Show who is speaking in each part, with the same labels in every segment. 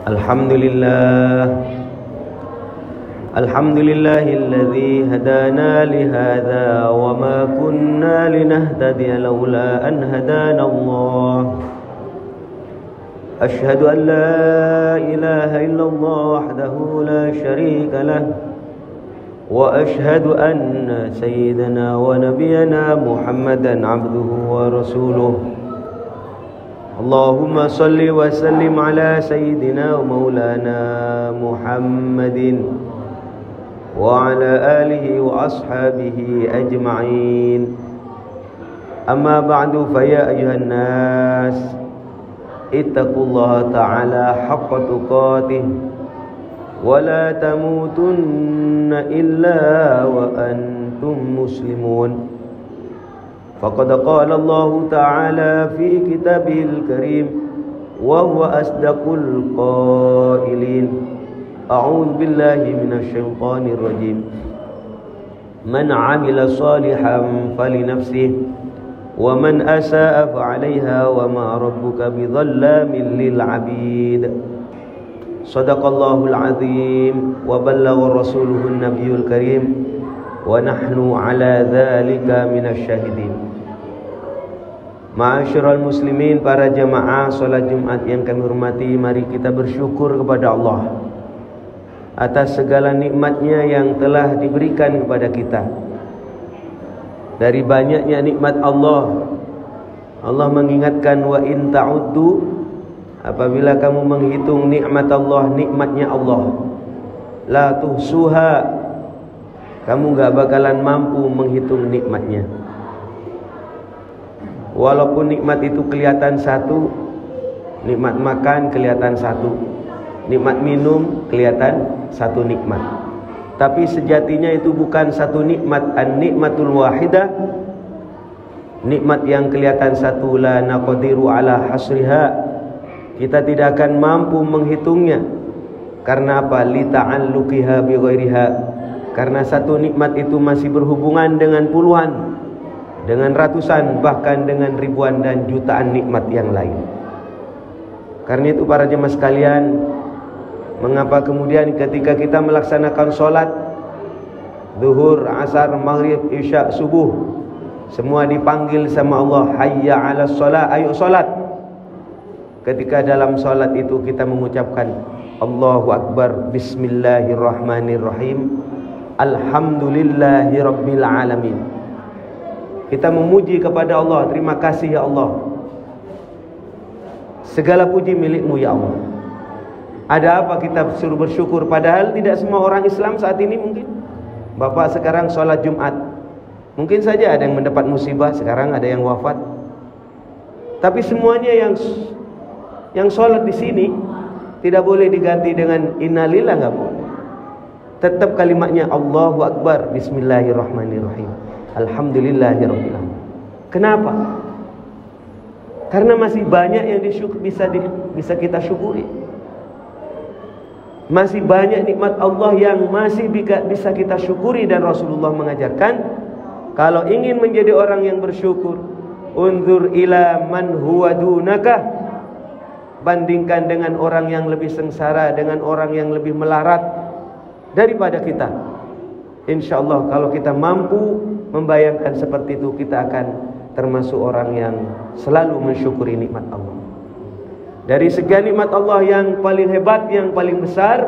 Speaker 1: Alhamdulillahilladzi hadana lihadza wa ma kunna linahtadiya laula an hadana Allah. Ashhadu an la ilaha illallah wahdahu la syarika lah wa ashhadu anna sayyidana wa nabiyyana Muhammadan abduhu wa rasuluh. Allahumma salli wa sallim ala sayyidina wa maulana Muhammadin wa ala alihi wa ashabihi ajma'in. Amma ba'du, fa ya ayuhan nas ittaqullaha ta'ala haqqa tuqatih wa la tamutunna illa wa antum muslimun. Faqad qala Allah ta'ala fi kitabihil karim wa huwa asdaqul qailin. A'udzu billahi minasy syaithanir rajim. Man 'amila shalihan falinafsihi wa man asaa fa'alaiha wa ma rabbuka bidhallamin lil 'abid. Shadaqallahul 'azim wa ballagha rasuluhun nabiyul karim wa nahnu 'ala dzalika minasy syahidin. Ma'asyiral muslimin, para jamaah salat Jumat yang kami hormati, mari kita bersyukur kepada Allah atas segala nikmatnya yang telah diberikan kepada kita. Dari banyaknya nikmat Allah, Allah mengingatkan, wa in ta'uddu, apabila kamu menghitung nikmat Allah, nikmatnya Allah, la tuhsuha, kamu gak bakalan mampu menghitung nikmatnya. Walaupun nikmat itu kelihatan satu, nikmat makan kelihatan satu, nikmat minum kelihatan satu nikmat, tapi sejatinya itu bukan satu nikmat. An-nikmatul wahidah, nikmat yang kelihatan satu, la naqdiru ala hasriha, kita tidak akan mampu menghitungnya. Karena apa? Li ta'alluqiha bi ghairiha, karena satu nikmat itu masih berhubungan dengan puluhan, dengan ratusan, bahkan dengan ribuan dan jutaan nikmat yang lain. Karena itu para jemaah sekalian, mengapa kemudian ketika kita melaksanakan sholat zuhur, asar, maghrib, isya, subuh, semua dipanggil sama Allah, hayya 'alas shalah, ayo sholat. Ketika dalam sholat itu kita mengucapkan Allahu Akbar, Bismillahirrahmanirrahim, Alhamdulillahi Rabbil Alamin. Kita memuji kepada Allah, terima kasih ya Allah, segala puji milikmu ya Allah. Ada apa kita suruh bersyukur? Padahal tidak semua orang Islam saat ini mungkin. Bapak sekarang sholat Jumat, mungkin saja ada yang mendapat musibah, sekarang ada yang wafat. Tapi semuanya yang sholat di sini tidak boleh diganti dengan innalillah, nggak boleh. Tetap kalimatnya Allahu Akbar, Bismillahirrahmanirrahim, Alhamdulillahirabbil alamin. Kenapa? Karena masih banyak yang bisa kita syukuri. Masih banyak nikmat Allah yang masih bisa kita syukuri, dan Rasulullah mengajarkan kalau ingin menjadi orang yang bersyukur, unzur ila man huwa dunaka, bandingkan dengan orang yang lebih sengsara, dengan orang yang lebih melarat daripada kita. Insyaallah kalau kita mampu membayangkan seperti itu, kita akan termasuk orang yang selalu mensyukuri nikmat Allah. Dari segi nikmat Allah yang paling hebat, yang paling besar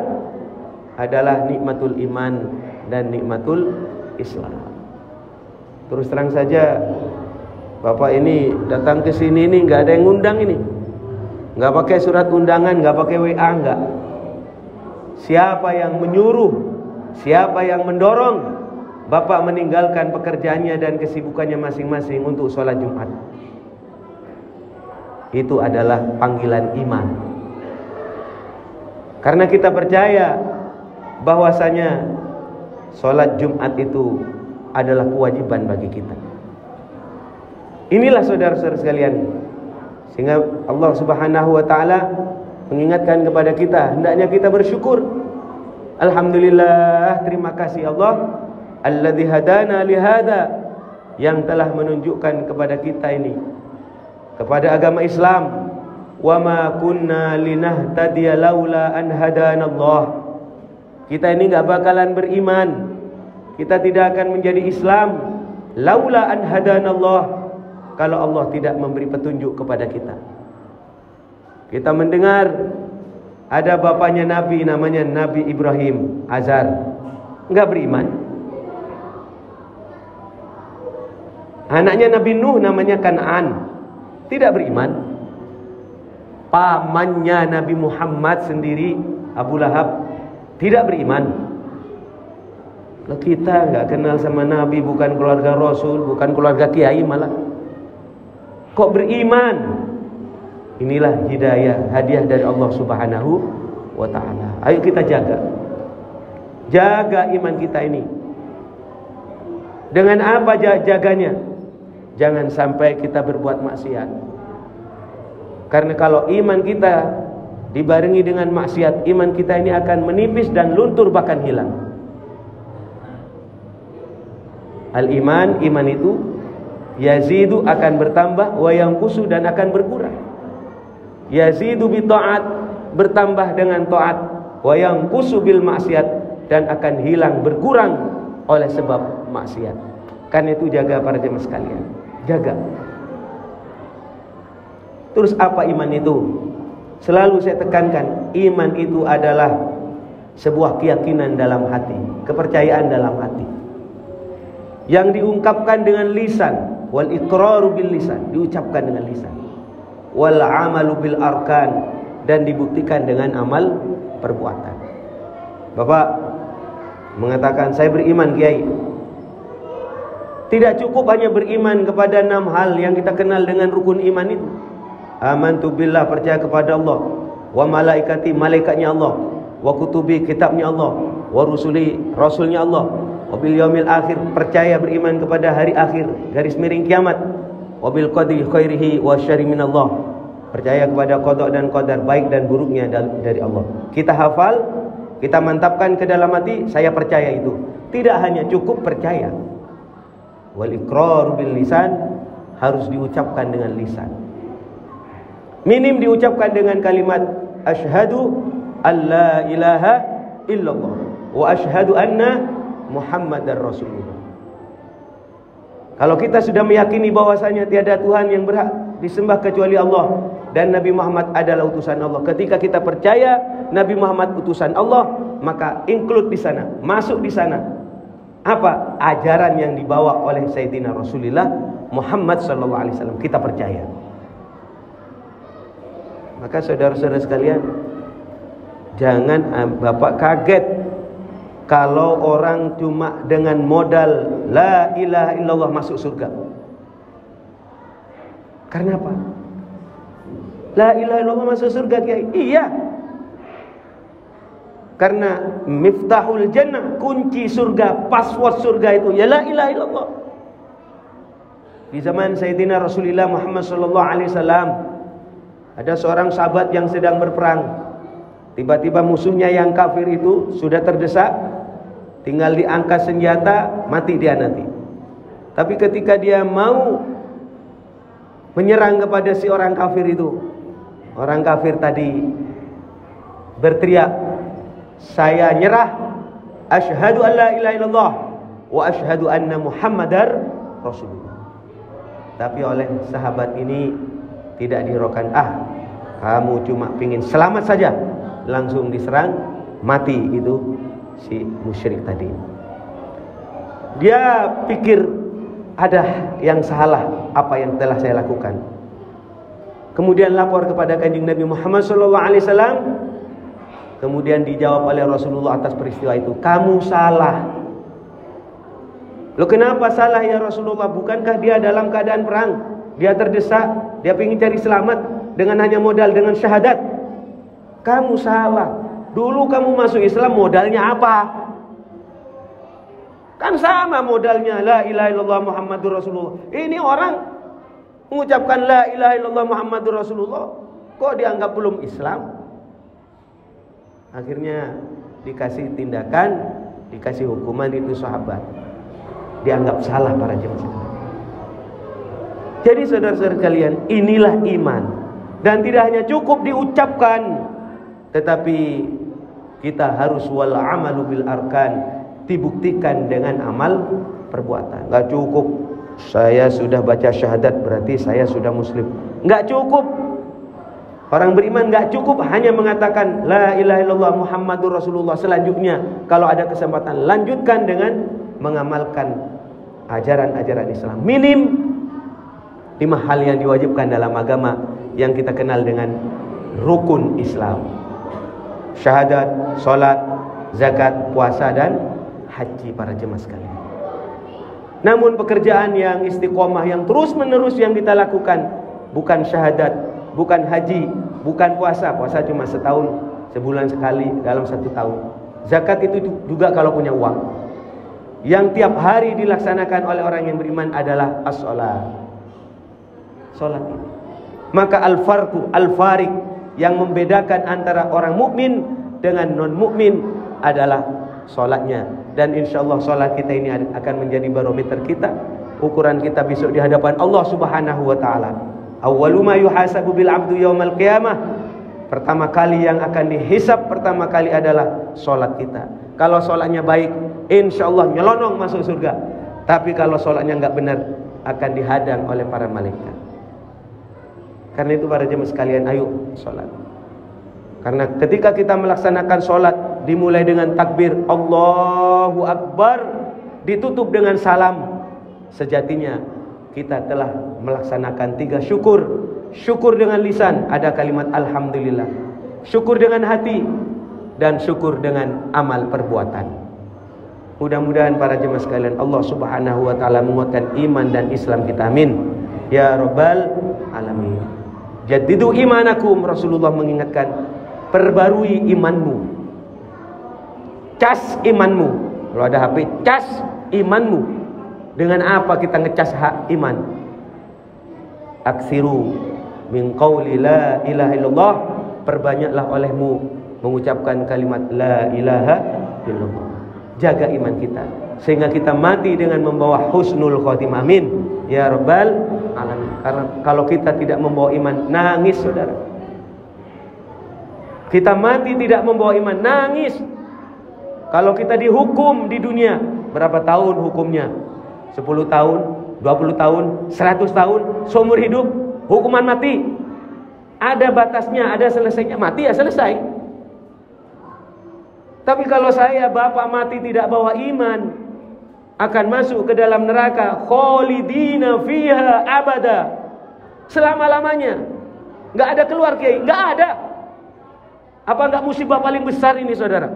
Speaker 1: adalah nikmatul iman dan nikmatul Islam. Terus terang saja, Bapak ini datang ke sini ini nggak ada yang ngundang ini, nggak pakai surat undangan, nggak pakai WA, nggak. Siapa yang menyuruh, siapa yang mendorong Bapak meninggalkan pekerjaannya dan kesibukannya masing-masing untuk sholat Jumat? Itu adalah panggilan iman. Karena kita percaya bahwasanya sholat Jumat itu adalah kewajiban bagi kita. Inilah saudara-saudara sekalian, sehingga Allah Subhanahu wa ta'ala mengingatkan kepada kita, hendaknya kita bersyukur. Alhamdulillah, terima kasih Allah, alladzi hadana lihada, yang telah menunjukkan kepada kita ini, kepada agama Islam. wa ma kunna linahtadiya laula an hadanallah. Kita ini enggak bakalan beriman, kita tidak akan menjadi Islam laula an hadanallah, kalau Allah tidak memberi petunjuk kepada kita. Kita mendengar ada bapaknya Nabi, namanya Nabi Ibrahim, Azar, enggak beriman. Anaknya Nabi Nuh namanya Kan'an, tidak beriman. Pamannya Nabi Muhammad sendiri, Abu Lahab, tidak beriman. Lah kita enggak kenal sama Nabi, bukan keluarga Rasul, bukan keluarga kiai malah kok beriman. Inilah hidayah, hadiah dari Allah Subhanahu wa ta'ala. Ayo kita jaga iman kita ini. Dengan apa jaganya? Jangan sampai kita berbuat maksiat. Karena kalau iman kita dibarengi dengan maksiat, iman kita ini akan menipis dan luntur, bahkan hilang. Al-iman, iman itu yazidu, akan bertambah, wa yanqusu, dan akan berkurang. Yazidu bi ta'at, bertambah dengan taat, wa yanqusu bil maksiat, dan akan hilang, berkurang oleh sebab maksiat. Kan itu jaga para jemaah sekalian, jaga. Terus apa iman itu? Selalu saya tekankan, iman itu adalah sebuah keyakinan dalam hati, kepercayaan dalam hati, yang diungkapkan dengan lisan, wal iqraru bil lisan, diucapkan dengan lisan, wal amalu bil arkan, dan dibuktikan dengan amal perbuatan. Bapak mengatakan, saya beriman Kiai. Tidak cukup hanya beriman kepada 6 hal yang kita kenal dengan rukun iman itu. Amantu billah, percaya kepada Allah, wa malaikati, malaikatnya Allah, wa kutubi, kitabnya Allah, wa rusuli, rasulnya Allah, wa bil yaumil akhir, percaya beriman kepada hari akhir, garis miring kiamat, wa bil qadri khairihi wa syarri minallah, percaya kepada qada dan qadar, baik dan buruknya dari Allah. Kita hafal, kita mantapkan ke dalam hati, saya percaya itu. Tidak hanya cukup percaya. Wal iqrar bil lisan, harus diucapkan dengan lisan. Minim diucapkan dengan kalimat asyhadu alla ilaha illallah wa asyhadu anna Muhammadar Rasulullah. Kalau kita sudah meyakini bahwasanya tiada Tuhan yang berhak disembah kecuali Allah dan Nabi Muhammad adalah utusan Allah. Ketika kita percaya Nabi Muhammad utusan Allah, maka include di sana, masuk di sana apa? Ajaran yang dibawa oleh Sayyidina Rasulullah Muhammad sallallahu alaihi wasallam, kita percaya. Maka saudara-saudara sekalian, jangan Bapak kaget kalau orang cuma dengan modal la ilaha illallah masuk surga. Karena apa? La ilaha illallah masuk surga, Kiai. Iya. Karena miftahul jannah, kunci surga, password surga itu ya la ilaha illallah. Di zaman Sayyidina Rasulullah Muhammad sallallahu alaihi wasallam, ada seorang sahabat yang sedang berperang. Tiba-tiba musuhnya yang kafir itu sudah terdesak, tinggal diangkat senjata, mati dia nanti. Tapi ketika dia mau menyerang kepada si orang kafir itu, orang kafir tadi berteriak, saya nyerah, asyhadu an la ilaha illallah wa asyhadu anna Muhammadar Rasulullah. Tapi oleh sahabat ini tidak dihiraukan, kamu cuma pingin selamat saja, langsung diserang, mati itu si musyrik tadi. Dia pikir ada yang salah apa yang telah saya lakukan. Kemudian lapor kepada Kanjeng Nabi Muhammad SAW. Kemudian dijawab oleh Rasulullah atas peristiwa itu, kamu salah. Loh, kenapa salah ya Rasulullah? Bukankah dia dalam keadaan perang? Dia terdesak, dia ingin cari selamat dengan hanya modal dengan syahadat. Kamu salah. Dulu kamu masuk Islam modalnya apa? Kan sama modalnya la ilaha illallah Muhammadur Rasulullah. Ini orang mengucapkan la ilaha illallah Muhammadur Rasulullah, kok dianggap belum Islam? Akhirnya dikasih tindakan, dikasih hukuman itu sahabat. Dianggap salah para jemaah. Jadi saudara-saudara kalian, inilah iman Dan tidak hanya cukup diucapkan, tetapi kita harus wal amalu bil arkan, dibuktikan dengan amal perbuatan. Enggak cukup saya sudah baca syahadat berarti saya sudah muslim. Enggak cukup. Orang beriman enggak cukup hanya mengatakan la ilaha illallah Muhammadur Rasulullah. Selanjutnya kalau ada kesempatan lanjutkan dengan mengamalkan ajaran-ajaran Islam. Minim 5 hal yang diwajibkan dalam agama yang kita kenal dengan rukun Islam. Syahadat, salat, zakat, puasa dan haji para jemaah sekalian. Namun pekerjaan yang istiqomah yang terus-menerus yang kita lakukan bukan syahadat, bukan haji, bukan puasa. Puasa cuma setahun, sebulan sekali dalam 1 tahun. Zakat itu juga kalau punya uang. Yang tiap hari dilaksanakan oleh orang yang beriman adalah as-salat. Salat ini. Maka al-farqu, al-fariq yang membedakan antara orang mukmin dengan non-mukmin adalah salatnya. Dan insyaallah salat kita ini akan menjadi barometer kita, ukuran kita besok di hadapan Allah Subhanahu wa taala. Awwalu ma yuhasabu bil 'abdu yaumal qiyamah. Pertama kali yang akan dihisab pertama kali adalah salat kita. Kalau salatnya baik, insyaallah nyelonong masuk surga. Tapi kalau salatnya enggak benar, akan dihadang oleh para malaikat. Karena itu para jemaah sekalian, ayo salat. Karena ketika kita melaksanakan salat dimulai dengan takbir Allahu Akbar, ditutup dengan salam, sejatinya kita telah melaksanakan 3 syukur. Syukur dengan lisan, ada kalimat alhamdulillah. Syukur dengan hati, dan syukur dengan amal perbuatan. Mudah-mudahan para jemaah sekalian Allah Subhanahu wa taala menguatkan iman dan Islam kita. Amin ya rabbal alamin. Jaddidu imanakum, Rasulullah mengingatkan, perbarui imanmu. Cas imanmu. Kalau ada HP, cas imanmu. Dengan apa kita ngecas hak iman? Aksiru min qauli la ilaha illallah, perbanyaklah olehmu mengucapkan kalimat la ilaha illallah. Jaga iman kita sehingga kita mati dengan membawa husnul khotimah. Amin ya rabbal alamin. Karena kalau kita tidak membawa iman, nangis saudara. Kita mati tidak membawa iman, nangis. Kalau kita dihukum di dunia, berapa tahun hukumnya? 10 tahun, 20 tahun, 100 tahun, seumur hidup, hukuman mati. Ada batasnya, ada selesainya. Mati ya selesai. Tapi kalau saya, bapak mati tidak bawa iman, akan masuk ke dalam neraka, kholidina fiha abada, selama-lamanya. Nggak ada keluar, Kiai, nggak ada. Apa nggak musibah paling besar ini saudara?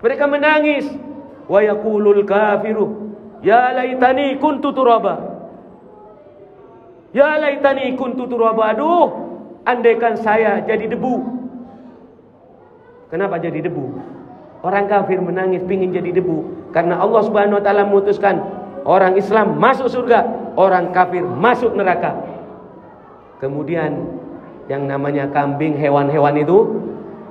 Speaker 1: Mereka menangis. Wa yaqulul kafiru ya laitani kuntu turaba. Ya laitani kuntu turaba. Aduh, andaikan saya jadi debu. Kenapa jadi debu? Orang kafir menangis pingin jadi debu karena Allah Subhanahu wa taala memutuskan orang Islam masuk surga, orang kafir masuk neraka. Kemudian yang namanya kambing, hewan-hewan itu,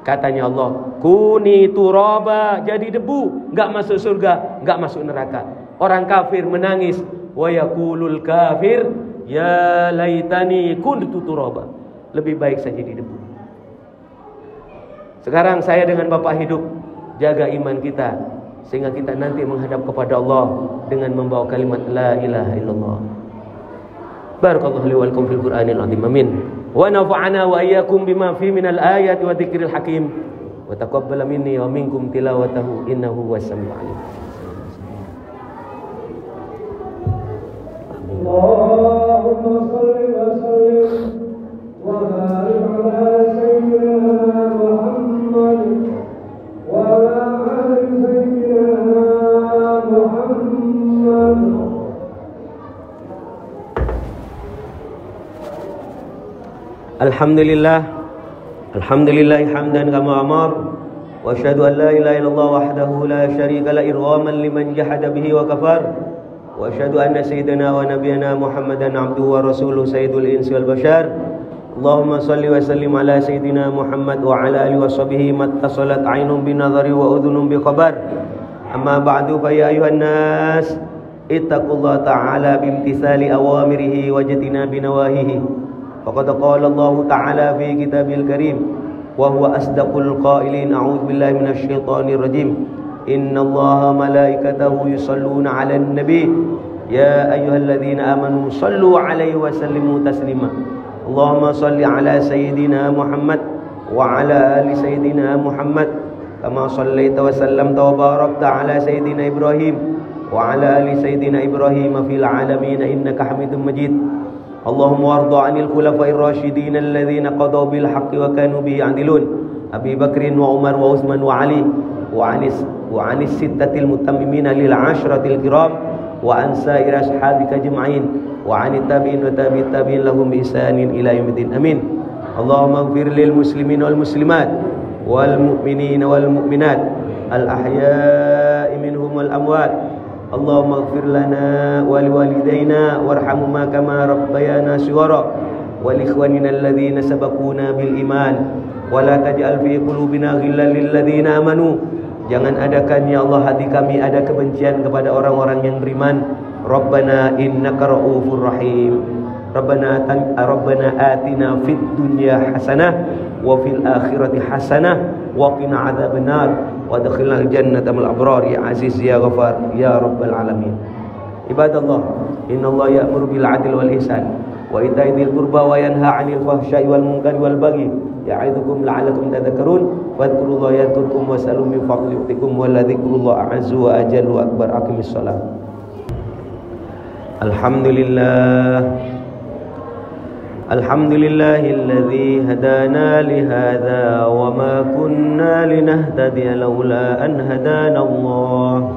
Speaker 1: katanya Allah, kuni turaba, jadi debu, enggak masuk surga, enggak masuk neraka. Orang kafir menangis, wa yaqulul kafir ya laitani kuntu turaba. Lebih baik saya jadi debu. Sekarang saya dengan Bapak hidup, jaga iman kita sehingga kita nanti menghadap kepada Allah dengan membawa kalimat la ilaha illallah. Barakallahu li wa lakum fil Qur'anil azim. Amin. Wa nafa'ana wa iyyakum bima fi minal ayati wa dzikril hakim. Wa taqabbal minni wa minkum tilawatahu innahu was-sami'ul 'alim. Allahumma shalli wa sallim wa barik ala sayyidina Muhammad wa ala ali sayyidina Muhammad. Alhamdulillah, alhamdulillah hamdan kama amar, wa asyhadu an la ilaha illallah wahdahu la syarika la irghaman liman jahada bihi wa kafar, wa asyhadu anna sayyidina wa nabiyyana Muhammadan abduhu wa rasuluhu sayyidul insi wal bashar. Allahumma salli wa sallim ala sayyidina Muhammad wa ala alihi wa sahbihi mattasalat 'ainun bi nadhari wa udhunun bi khabar. Amma ba'du, fa ya ayuhan nas ittaqullaha ta'ala bimtisali awamirihi wa jatina binawahihi Faqad qala Allah Ta'ala fi kitabil karim wa huwa asdaqul qailin. A'udzu billahi minasy syaithanir rajim. Innallaha malaikatahu yusholluna 'alan nabi ya ayyuhalladzina amanu shallu 'alaihi wa sallimu taslima. Allahumma shalli 'ala sayyidina Muhammad wa 'ala ali sayyidina Muhammad kama shallaita wa sallamta wa barakta 'ala sayyidina Ibrahim wa 'ala ali sayyidina Ibrahim fil 'alamin innaka Hamidum Majid. Allahumma warda 'anil khulafa'ir rasyidin alladhina qadaw bil haqqi wa kanu bihi 'adilun. Abi Bakrin wa Umar wa Utsman wa Ali wa 'anis sittatil mutammimin lil 'ashratil kiram wa an sa'ir ashabika ajma'in wa 'anit tabi'in wa tabi'it tabi'in lahum bi ihsanin ila yaumiddin. Amin. Allahumma ighfir lil muslimin wal muslimat wal mu'minin wal mu'minat al ahya'i minhum wal amwat. Allahumma ighfir lana wa liwalidayna warhamhuma kama rabbayana shighara wa li ikhwanina alladhina sabaquna bil iman wa la taj'al fi qulubina ghillan lil ladzina amanu. Jangan adakan ya Allah hati kami ada kebencian kepada orang-orang yang beriman. Rabbana innaka ra'ufur rahim. Rabbana atina fid dunya hasanah wa fil akhirati hasanah wa qina adzabannar wa adkhilnal jannata mal abrar ya aziz ya ghafar ya rabbal alamin. Ibadallah, innallaha ya'muru bil 'adli wal ihsan wa ita'i dzil qurba wa yanha 'anil fahsya'i wal munkari wal baghi ya'idzukum la'allakum tadhakkarun. Fadhkurullaha yadhkurkum was'alu min fadli yu'tikum wa la dzikrullahi a'azzu wa ajallu akbar. Aqimis shalah. Alhamdulillah. Alhamdulillahilladzi hadana li hadza wa ma kunna linahtadiya laula an hadana Allah.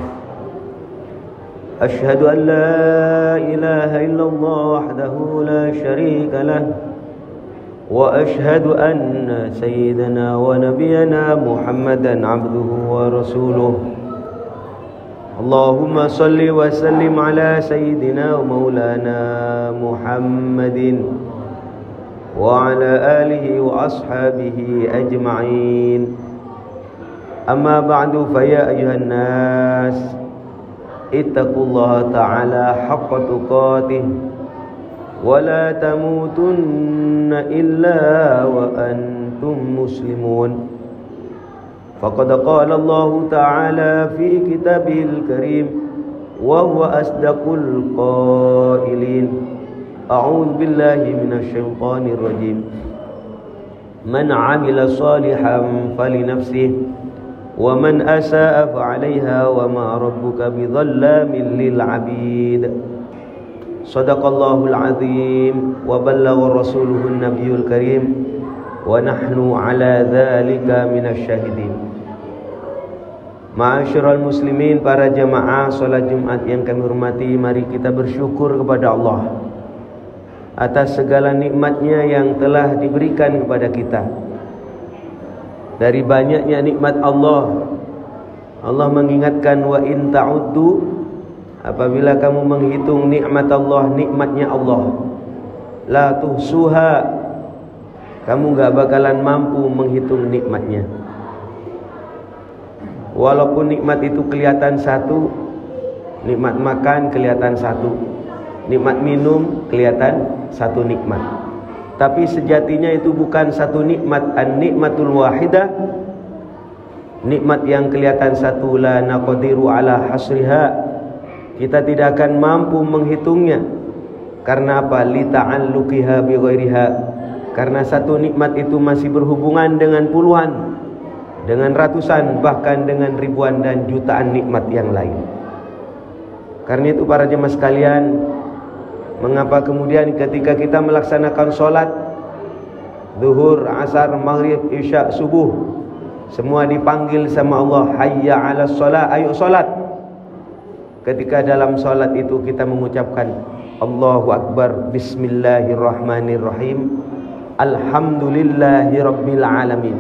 Speaker 1: Asyhadu an la ilaha illallah wahdahu la syarika lah wa asyhadu anna sayyidana wa nabiyyana Muhammadan abduhu wa rasuluh. Allahumma salli wa sallim ala sayyidina wa maulana Muhammadin wa ala alihi wa ashabihi ajma'in. Amma ba'du, fa ya ayuhan nas ittaqullaha ta'ala haqqa tuqatih wa la tamutunna illa wa antum muslimun. Faqad qala Allah ta'ala fi kitabil karim wa huwa asdaqul qailin. A'udzu billahi minasy syaithanir rajim. Man 'amila shalihan falinafsihi wa man asaa fa'alaiha wa ma rabbuka bidhallamin lil 'abid. Shadaqallahul 'azim wa ballagha rasuluhun nabiyul karim wa nahnu 'ala dzalika minasy syahidin. Ma'asyiral muslimin, para jamaah salat Jumat yang kami hormati, mari kita bersyukur kepada Allah atas segala nikmatnya yang telah diberikan kepada kita. Dari banyaknya nikmat Allah, Allah mengingatkan wa in ta'uddu, apabila kamu menghitung nikmat Allah, nikmatnya Allah, la tuhsuha, kamu gak bakalan mampu menghitung nikmatnya. Walaupun nikmat itu kelihatan satu, nikmat makan kelihatan satu, nikmat minum kelihatan satu nikmat, tapi sejatinya itu bukan satu nikmat. An-nikmatul wahidah, nikmat yang kelihatan satu, la naqdiru ala hasriha, kita tidak akan mampu menghitungnya. Karena apa? Li ta'alluqiha bi ghairiha, karena satu nikmat itu masih berhubungan dengan puluhan, dengan ratusan, bahkan dengan ribuan dan jutaan nikmat yang lain. Karena itu para jemaah sekalian, mengapa kemudian ketika kita melaksanakan sholat zuhur, asar, maghrib, isya, subuh, semua dipanggil sama Allah, hayya 'alas shalah, ayo sholat. Ketika dalam sholat itu kita mengucapkan Allahu Akbar, Bismillahirrahmanirrahim, Alhamdulillahi Rabbil Alamin.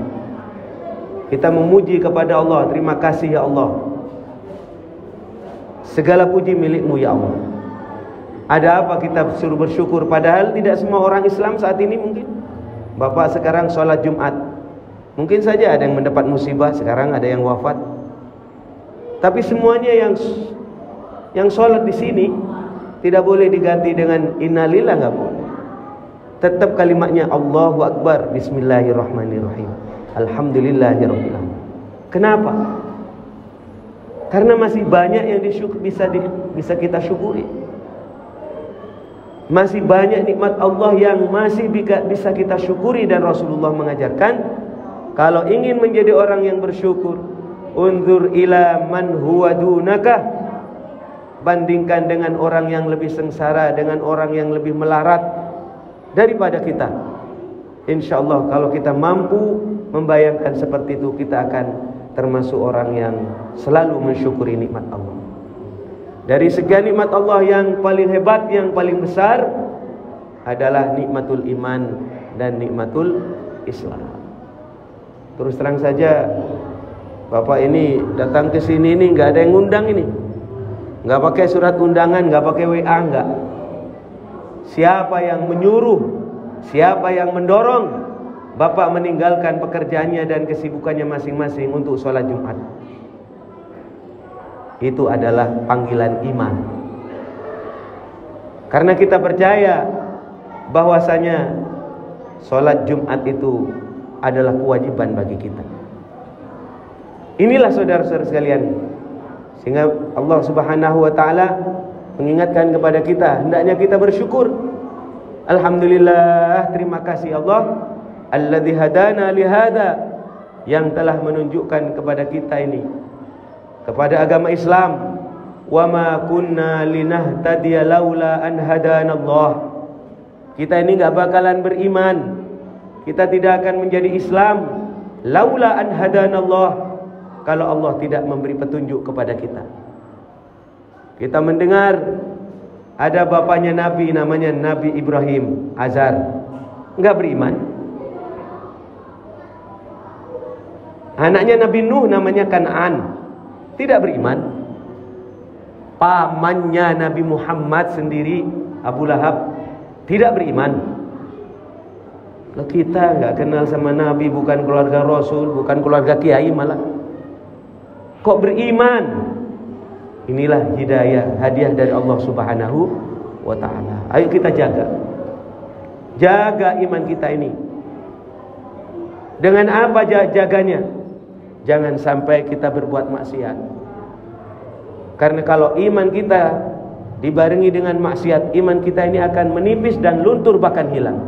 Speaker 1: Kita memuji kepada Allah, terima kasih ya Allah, segala puji milikmu ya Allah. Ada apa kita suruh bersyukur? Padahal tidak semua orang Islam saat ini mungkin. Bapak sekarang sholat Jumat, mungkin saja ada yang mendapat musibah, sekarang ada yang wafat. Tapi semuanya yang sholat di sini tidak boleh diganti dengan innalillah, nggak boleh. tetap kalimatnya Allahu Akbar, Bismillahirrahmanirrahim, Alhamdulillahirabbil alamin. Kenapa? Karena masih banyak yang bisa kita syukuri. Masih banyak nikmat Allah yang masih bisa kita syukuri, dan Rasulullah mengajarkan kalau ingin menjadi orang yang bersyukur, unzur ila man huwa dunaka, bandingkan dengan orang yang lebih sengsara, dengan orang yang lebih melarat daripada kita. InsyaAllah kalau kita mampu membayangkan seperti itu, kita akan termasuk orang yang selalu mensyukuri nikmat Allah. Dari sekian nikmat Allah, yang paling hebat, yang paling besar adalah nikmatul iman dan nikmatul Islam. Terus terang saja, Bapak ini datang ke sini ini nggak ada yang ngundang ini, nggak pakai surat undangan, nggak pakai WA, nggak. Siapa yang menyuruh, siapa yang mendorong Bapak meninggalkan pekerjaannya dan kesibukannya masing-masing untuk sholat Jumat? Itu adalah panggilan iman. Karena kita percaya bahwasanya sholat Jumat itu adalah kewajiban bagi kita. Inilah saudara-saudara sekalian, sehingga Allah Subhanahu wa ta'ala mengingatkan kepada kita, hendaknya kita bersyukur. Alhamdulillah, terima kasih Allah alladzi hadana lihada, yang telah menunjukkan kepada kita ini kepada agama Islam. Wa ma kunna linahtadiya laula an hadanallah. Kita ini enggak bakalan beriman, kita tidak akan menjadi Islam laula an hadanallah, kalau Allah tidak memberi petunjuk kepada kita. Kita mendengar ada bapaknya Nabi, namanya Nabi Ibrahim, Azar, enggak beriman. Anaknya Nabi Nuh namanya Kan'an, tidak beriman. Pamannya Nabi Muhammad sendiri, Abu Lahab, tidak beriman. Loh, kita nggak kenal sama Nabi, bukan keluarga Rasul, bukan keluarga Kiai, malah kok beriman? Inilah hidayah, hadiah dari Allah Subhanahu wa ta'ala. Ayo kita jaga iman kita ini. Dengan apa jaganya? Jangan sampai kita berbuat maksiat. Karena kalau iman kita dibarengi dengan maksiat, iman kita ini akan menipis dan luntur, bahkan hilang.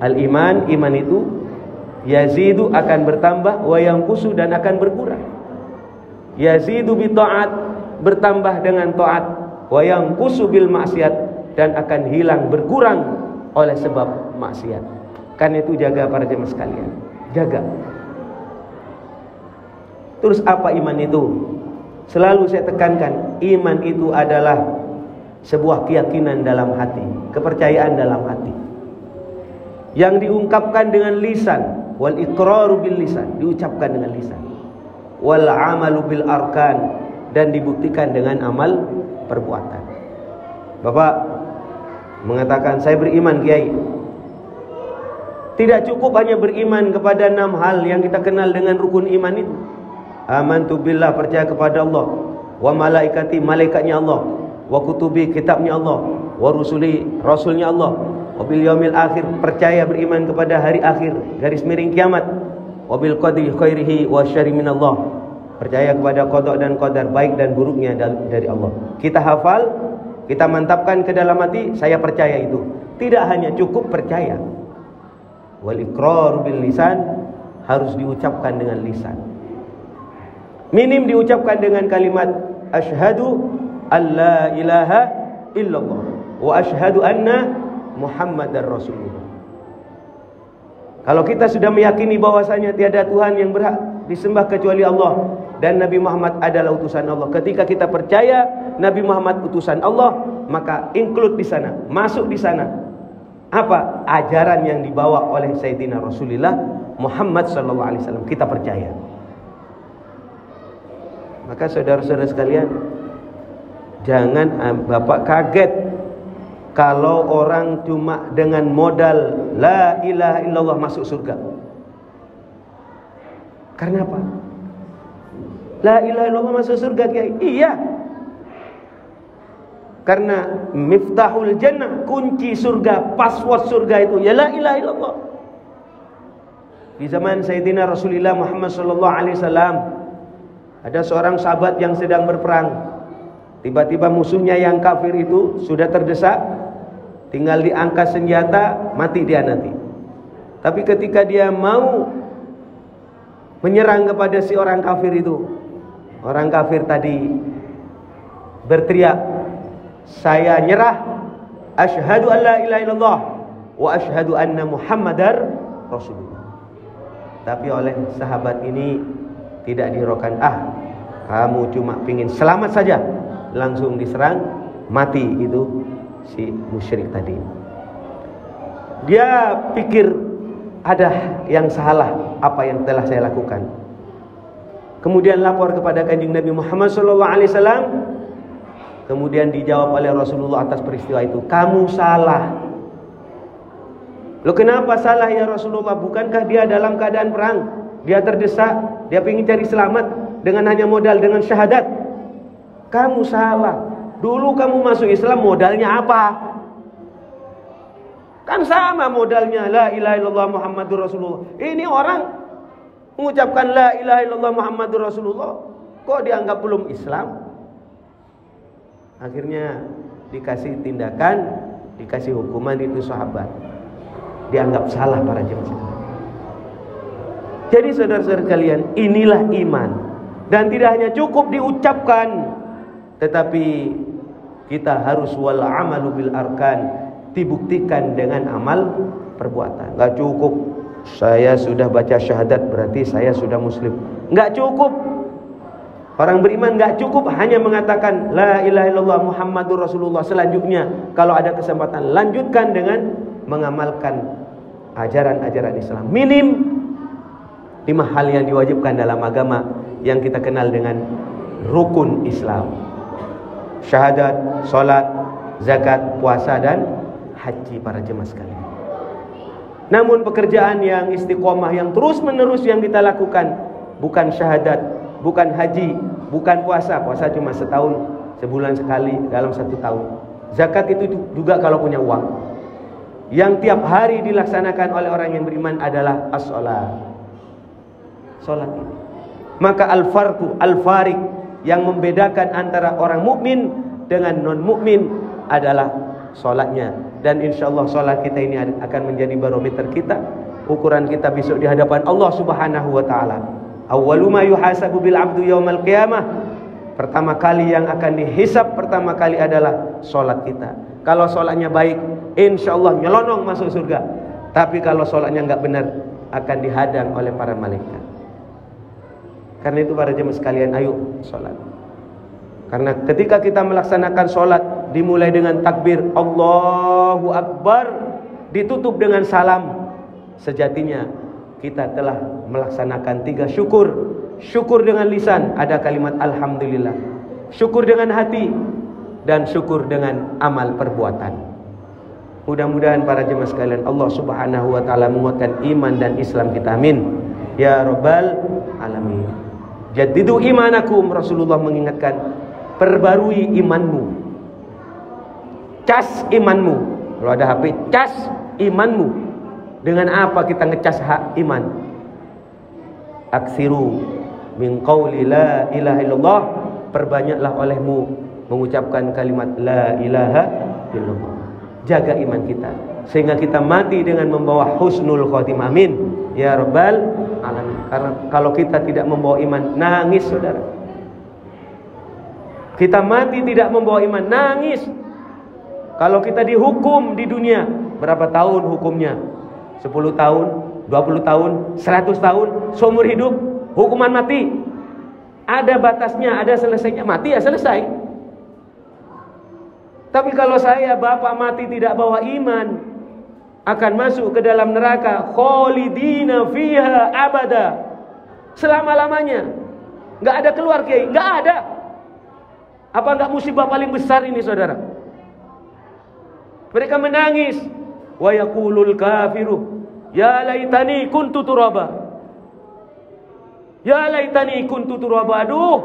Speaker 1: Al-iman, iman itu yazidu, akan bertambah, wa yanqusu, dan akan berkurang. Yazidu bi ta'at, bertambah dengan taat, wa yanqusu bil maksiat, dan akan hilang, berkurang oleh sebab maksiat. Kan itu jaga para jemaah sekalian, jaga. Terus apa iman itu? Selalu saya tekankan, iman itu adalah sebuah keyakinan dalam hati, kepercayaan dalam hati, yang diungkapkan dengan lisan, wal iqraru bil lisan, diucapkan dengan lisan, wal amalu bil arkan, dan dibuktikan dengan amal perbuatan. Bapak mengatakan, saya beriman, Kiai. Tidak cukup hanya beriman kepada 6 hal yang kita kenal dengan rukun iman itu. Amantu billah, percaya kepada Allah, wa malaikati, malaikatnya Allah, wa kutubi, kitabnya Allah, wa rusuli, rasulnya Allah, wa bil yaumil akhir, percaya beriman kepada hari akhir, garis miring kiamat, wa bil qadri khairihi wa syarri minallah, percaya kepada qada dan qadar, baik dan buruknya dari Allah. Kita hafal, kita mantapkan ke dalam hati, saya percaya itu. Tidak hanya cukup percaya. Wal iqrar bil lisan, harus diucapkan dengan lisan. Minim diucapkan dengan kalimat asyhadu alla ilaha illallah wa asyhadu anna Muhammadar Rasulullah. Kalau kita sudah meyakini bahwasanya tiada Tuhan yang berhak disembah kecuali Allah dan Nabi Muhammad adalah utusan Allah. Ketika kita percaya Nabi Muhammad utusan Allah, maka include di sana, masuk di sana apa? Ajaran yang dibawa oleh Sayyidina Rasulullah Muhammad sallallahu alaihi wasallam, kita percaya. Maka saudara-saudara sekalian, jangan Bapak kaget kalau orang cuma dengan modal la ilaha illallah masuk surga. Karena apa? La ilaha illallah masuk surga, Kiai. Iya. Karena miftahul jannah, kunci surga, password surga itu ya la ilaha illallah. Di zaman Sayyidina Rasulullah Muhammad sallallahu alaihi wasallam, ada seorang sahabat yang sedang berperang. Tiba-tiba musuhnya yang kafir itu sudah terdesak, tinggal diangkat senjata, mati dia nanti. Tapi ketika dia mau menyerang kepada si orang kafir itu, orang kafir tadi berteriak, "Saya nyerah, asyhadu an la ilaha illallah wa asyhadu anna Muhammadar Rasulullah." Tapi oleh sahabat ini tidak dihiraukan, kamu cuma pingin selamat saja, langsung diserang, mati itu si musyrik tadi. Dia pikir ada yang salah apa yang telah saya lakukan. Kemudian lapor kepada Kanjeng Nabi Muhammad SAW. Kemudian dijawab oleh Rasulullah atas peristiwa itu, kamu salah. Loh, kenapa salah ya Rasulullah? Bukankah dia dalam keadaan perang? Dia terdesak, dia ingin cari selamat dengan hanya modal dengan syahadat. Kamu salah. Dulu kamu masuk Islam modalnya apa? Kan sama modalnya, la ilaha illallah Muhammadur Rasulullah. Ini orang mengucapkan la ilaha illallah Muhammadur Rasulullah, kok dianggap belum Islam? Akhirnya dikasih tindakan, dikasih hukuman itu sahabat. Dianggap salah para jemaah. Jadi saudara-saudara kalian, inilah iman. Dan tidak hanya cukup diucapkan, tetapi kita harus wal amalu bil arkan, dibuktikan dengan amal perbuatan. Enggak cukup saya sudah baca syahadat berarti saya sudah muslim. Enggak cukup. Orang beriman enggak cukup hanya mengatakan la ilaha illallah Muhammadur Rasulullah. Selanjutnya kalau ada kesempatan lanjutkan dengan mengamalkan ajaran-ajaran Islam. Minim 5 hal yang diwajibkan dalam agama yang kita kenal dengan rukun Islam. Syahadat, salat, zakat, puasa dan haji para jemaah sekalian. Namun pekerjaan yang istiqomah yang terus-menerus yang kita lakukan bukan syahadat, bukan haji, bukan puasa. Puasa cuma setahun, sebulan sekali dalam 1 tahun. Zakat itu juga kalau punya uang. Yang tiap hari dilaksanakan oleh orang yang beriman adalah as-salat. Salat ini. Maka al-farqu al-fariq yang membedakan antara orang mukmin dengan non-mukmin adalah salatnya. Dan insyaallah salat kita ini akan menjadi barometer kita, ukuran kita besok di hadapan Allah Subhanahu wa taala. Awwalu ma yuhasabu bil 'abdu yaumal qiyamah. Pertama kali yang akan dihisab pertama kali adalah salat kita. Kalau salatnya baik, insyaallah nyelonong masuk surga. Tapi kalau salatnya enggak benar, akan dihadang oleh para malaikat. Karena itu para jemaah sekalian, ayo salat. Karena ketika kita melaksanakan salat dimulai dengan takbir Allahu Akbar, ditutup dengan salam, sejatinya kita telah melaksanakan 3 syukur. Syukur dengan lisan, ada kalimat alhamdulillah. Syukur dengan hati, dan syukur dengan amal perbuatan. Mudah-mudahan para jemaah sekalian Allah Subhanahu wa taala menguatkan iman dan Islam kita. Amin ya rabbal alamin. Jaddidu imanakum, Rasulullah mengingatkan, perbarui imanmu. Cas imanmu. Kalau ada HP, cas imanmu. Dengan apa kita ngecas hak iman? Aksiru min qauli la ilaha illallah, perbanyaklah olehmu mengucapkan kalimat la ilaha illallah. Jaga iman kita sehingga kita mati dengan membawa husnul khotimah. Amin ya rabbal alamin. Karena kalau kita tidak membawa iman, nangis saudara. Kita mati tidak membawa iman, nangis. Kalau kita dihukum di dunia, berapa tahun hukumnya? 10 tahun, 20 tahun, 100 tahun, seumur hidup, hukuman mati. Ada batasnya, ada selesainya. Mati ya selesai. Tapi kalau saya bapak mati tidak bawa iman, akan masuk ke dalam neraka khalidina fiha abada, selama-lamanya. Enggak ada keluar kiai, enggak ada. Apa enggak musibah paling besar ini saudara? Mereka menangis. Wa yaqulul kafiru ya laitani kuntu turaba. Ya laitani kuntu turaba. Aduh,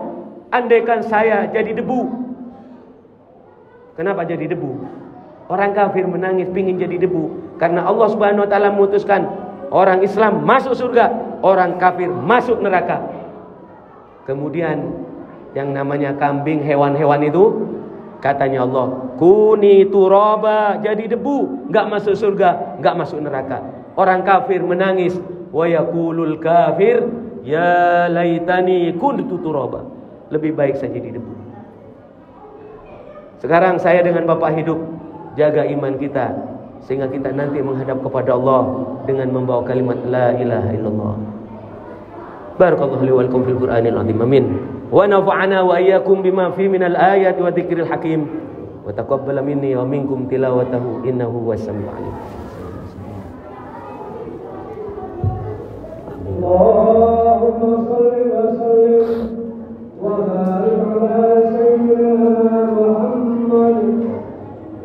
Speaker 1: andaikan saya jadi debu. Kenapa jadi debu? Orang kafir menangis pingin jadi debu karena Allah Subhanahu wa taala memutuskan orang Islam masuk surga, orang kafir masuk neraka. Kemudian yang namanya kambing, hewan-hewan itu, katanya Allah, kuni turaba, jadi debu, enggak masuk surga, enggak masuk neraka. Orang kafir menangis, wa yaqulul kafir ya laitani kuntu turaba. Lebih baik saya jadi debu. Sekarang saya dengan Bapak hidup, jaga iman kita sehingga kita nanti menghadap kepada Allah dengan membawa kalimat la ilaha illallah. Barakallahu li wa lakum fil Qur'anil azim. Amin. Wa nafa'ana wa iyyakum bima fi minal ayati wa dzikril hakim. Wa taqabbal minni wa minkum tilawatahu innahu was-sami'ul 'alim.
Speaker 2: Allahumma shalli wa sallim wa barik ala sayyidina Muhammad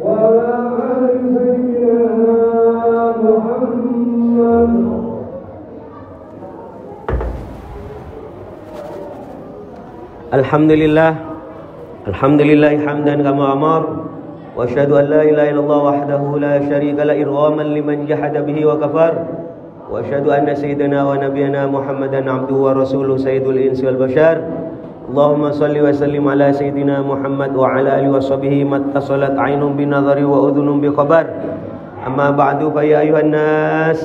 Speaker 2: wa ala ali sayyidina Muhammad.
Speaker 1: Alhamdulillah hamdan kama amar wa asyhadu an la ilaha illallah wahdahu la syarika la irghaman liman jahada bihi wa kafar wa asyhadu anna sayyidana wa nabiyyana Muhammadan abduhu wa rasuluhu sayyidul insi wal bashar. Allahumma salli wa sallim ala sayyidina Muhammad wa ala alihi wa sahbihi mattasalat 'ainun bi nadhari wa udhunun bi khabar. Amma ba'du fa ya ayuhan nas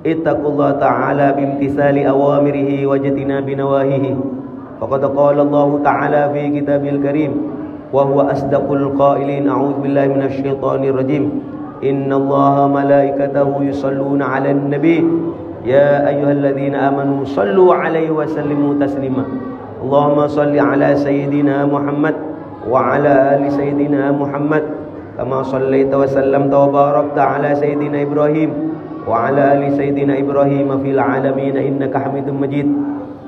Speaker 1: ittaqullaha ta'ala bimtithali awamirihi wa jtinabi nawahihi. Faqad qala Allah Ta'ala fi kitabil karim wa huwa asdaqul qailin a'udzu billahi minasy syaithanir rajim. Innallaha malaikatahu yusholluna 'alan nabi ya ayyuhalladzina amanu shallu 'alaihi wa sallimu taslima. Allahumma shalli 'ala sayyidina Muhammad wa 'ala ali sayyidina Muhammad kama shallaita wa sallamta wa barakta 'ala sayyidina Ibrahim wa 'ala ali sayyidina Ibrahim fil 'alamin innaka Hamidum Majid.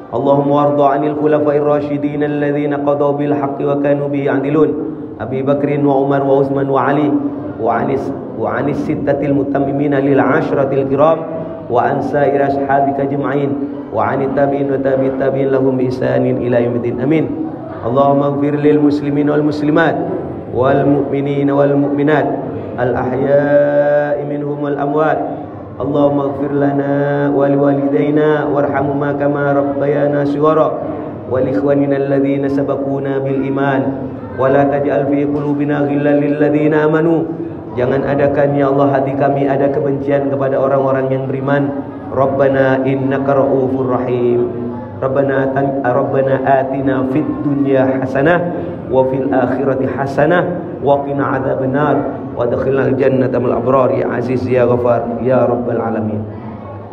Speaker 1: Allahumma warda 'anil khulafa'ir rasyidin alladhina qadaw bil haqqi wa kanu bihi 'adilun. Abi Bakrin wa Umar wa Utsman wa Ali wa 'anis sittatil mutammimin lil 'ashratil kiram wa an sa'ir ashabika ajma'in wa 'anit tabi'in wa tabi'it tabi'in lahum bi ihsanin ila yaumiddin. Amin. Allahumma ighfir lil muslimin wal muslimat wal mu'minin wal mu'minat al ahya'i minhum wal amwat. Allahumma ighfir lana wa liwalidayna warhamhuma kama rabbayana shighara wa li ikhwanina alladhina sabaquna bil iman wa la taj'al fi qulubina ghillan lil ladzina amanu. Jangan adakan ya Allah hati kami ada kebencian kepada orang-orang yang beriman. Rabbana innaka ra'ufur rahim. Rabbana atina fid dunya hasanah wa fil akhirati hasanah wa qina adzabannar wa adkhilnal jannata mal abrar ya aziz ya ghafar ya rabbal alamin.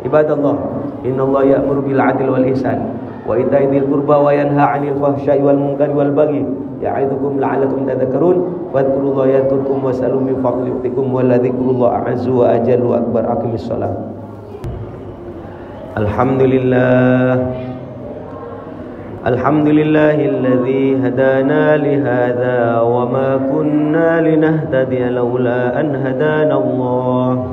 Speaker 1: Ibadallah, innallaha ya'muru bil 'adli wal ihsan wa ita'i dzil qurba wa yanha 'anil fahsya'i wal munkari wal baghi ya'idzukum la'allakum tadhakkarun. Fadhkurullaha yadhkurkum was'alu min fadlihi yu'tikum wa la dzikrullahi a'azzu wa ajallu akbar. Aqimis shalah. Alhamdulillahilladzi hadana li hadza wa ma kunna linahtadiya laula an hadana Allah.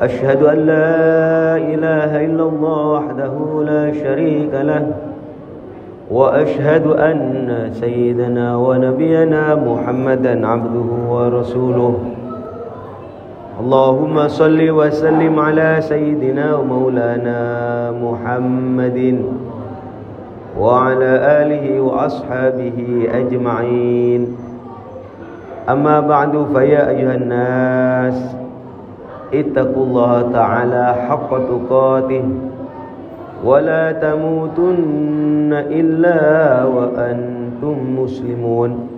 Speaker 1: Asyhadu an la ilaha illallah wahdahu la syarika lah wa asyhadu anna sayyidana wa nabiyyana Muhammadan abduhu wa rasuluh. Allahumma salli wa sallim ala sayyidina wa maulana Muhammadin wa ala alihi wa ashabihi ajma'in. Amma ba'du fa ya ayuhan nas ittaqullaha ta'ala haqqa tuqatih wa la tamutunna illa wa antum muslimun.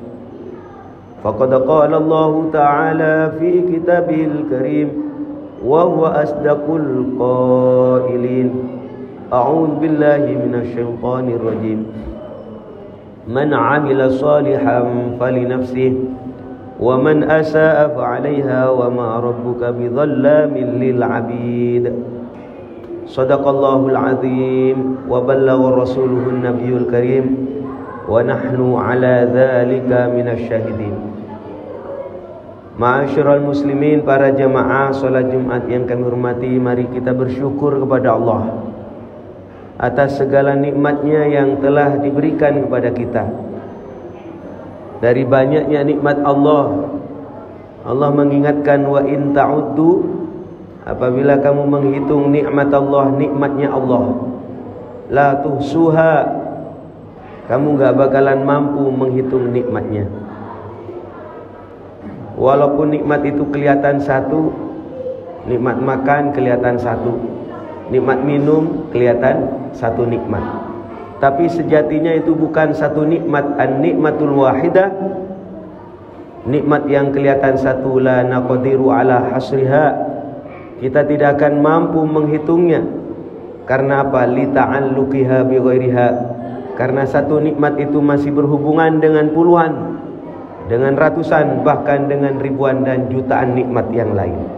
Speaker 1: Faqad qala Allah ta'ala fi kitabil karim wa huwa asdaqul qailin. A'udzu billahi minasy syaithanir rajim. Man 'amila shalihan falinafsihi wa man asaa fa'alaiha wa ma rabbuka bidhallamin lil 'abid. Shadaqallahul 'azim wa ballagha rasuluhun nabiyul karim wa nahnu 'ala dzalika minasy syahidin. Ma'asyiral muslimin, para jamaah salat Jumat yang kami hormati, mari kita bersyukur kepada Allah atas segala nikmatnya yang telah diberikan kepada kita. dari banyaknya nikmat Allah. Allah mengingatkan, wa in ta'uddu, apabila kamu menghitung nikmat Allah, nikmatnya Allah, la tuhsuha, kamu gak bakalan mampu menghitung nikmatnya. Walaupun nikmat itu kelihatan satu, nikmat makan kelihatan satu, nikmat minum kelihatan satu nikmat, tapi sejatinya itu bukan satu nikmat. An-nikmatul wahidah, nikmat yang kelihatan satu, la naqdiru ala hasriha, kita tidak akan mampu menghitungnya. Karena apa? Li ta'alluqiha bi ghairiha, karena satu nikmat itu masih berhubungan dengan puluhan, dengan ratusan, bahkan dengan ribuan dan jutaan nikmat yang lain.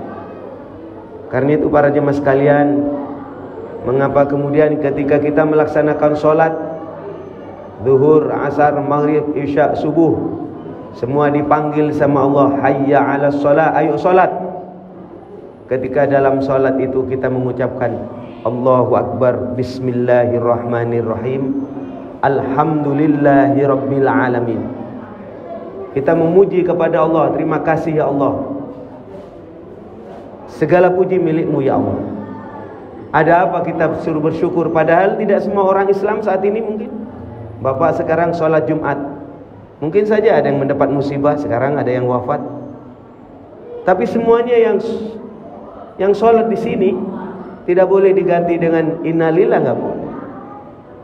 Speaker 1: Karena itu para jemaah sekalian, mengapa kemudian ketika kita melaksanakan sholat zuhur, asar, maghrib, isya, subuh, semua dipanggil sama Allah, hayya 'alas shalah, ayo sholat. Ketika dalam sholat itu kita mengucapkan Allahu Akbar, Bismillahirrahmanirrahim, Alhamdulillahi Rabbil Alamin. Kita memuji kepada Allah, terima kasih ya Allah, segala puji milikmu ya Allah. Ada apa kita suruh bersyukur? Padahal tidak semua orang Islam saat ini mungkin. Bapak sekarang sholat Jumat, mungkin saja ada yang mendapat musibah, sekarang ada yang wafat. Tapi semuanya yang sholat di sini tidak boleh diganti dengan innalillah, nggak boleh.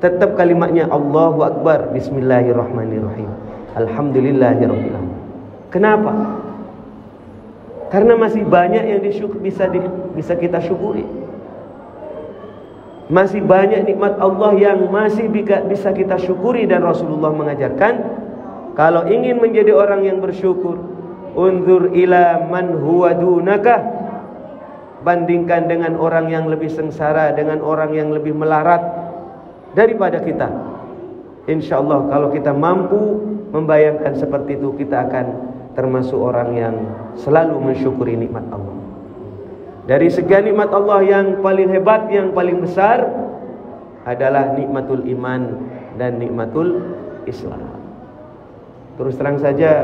Speaker 1: Tetap kalimatnya Allahu Akbar, Bismillahirrahmanirrahim, Alhamdulillahirabbil alamin. Kenapa? Karena masih banyak yang bisa kita syukuri. Masih banyak nikmat Allah yang masih bisa kita syukuri, dan Rasulullah mengajarkan kalau ingin menjadi orang yang bersyukur, unzur ila man huwa dunaka, bandingkan dengan orang yang lebih sengsara, dengan orang yang lebih melarat daripada kita. Insya Allah kalau kita mampu membayangkan seperti itu, kita akan termasuk orang yang selalu mensyukuri nikmat Allah. Dari segi nikmat Allah yang paling hebat, yang paling besar adalah nikmatul iman dan nikmatul Islam. Terus terang saja,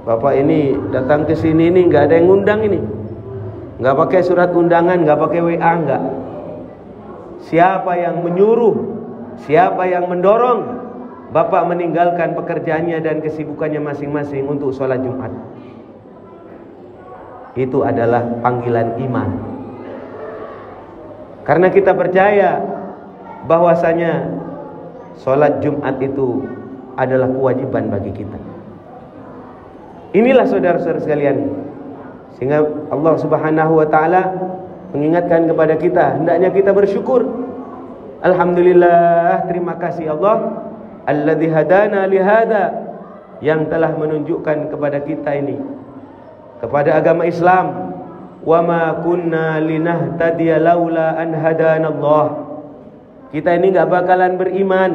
Speaker 1: Bapak ini datang ke sini ini nggak ada yang ngundang ini, nggak pakai surat undangan, nggak pakai WA, nggak. Siapa yang menyuruh, siapa yang mendorong Bapak meninggalkan pekerjaannya dan kesibukannya masing-masing untuk sholat Jumat? Itu adalah panggilan iman. Karena kita percaya bahwasanya sholat Jumat itu adalah kewajiban bagi kita. Inilah saudara-saudara sekalian, sehingga Allah Subhanahu wa ta'ala mengingatkan kepada kita, hendaknya kita bersyukur. Alhamdulillah, terima kasih Allah alladzi hadana lihada, yang telah menunjukkan kepada kita ini, kepada agama Islam. Wa ma kunna linahtadiya laula an hadanallah, kita ini enggak bakalan beriman,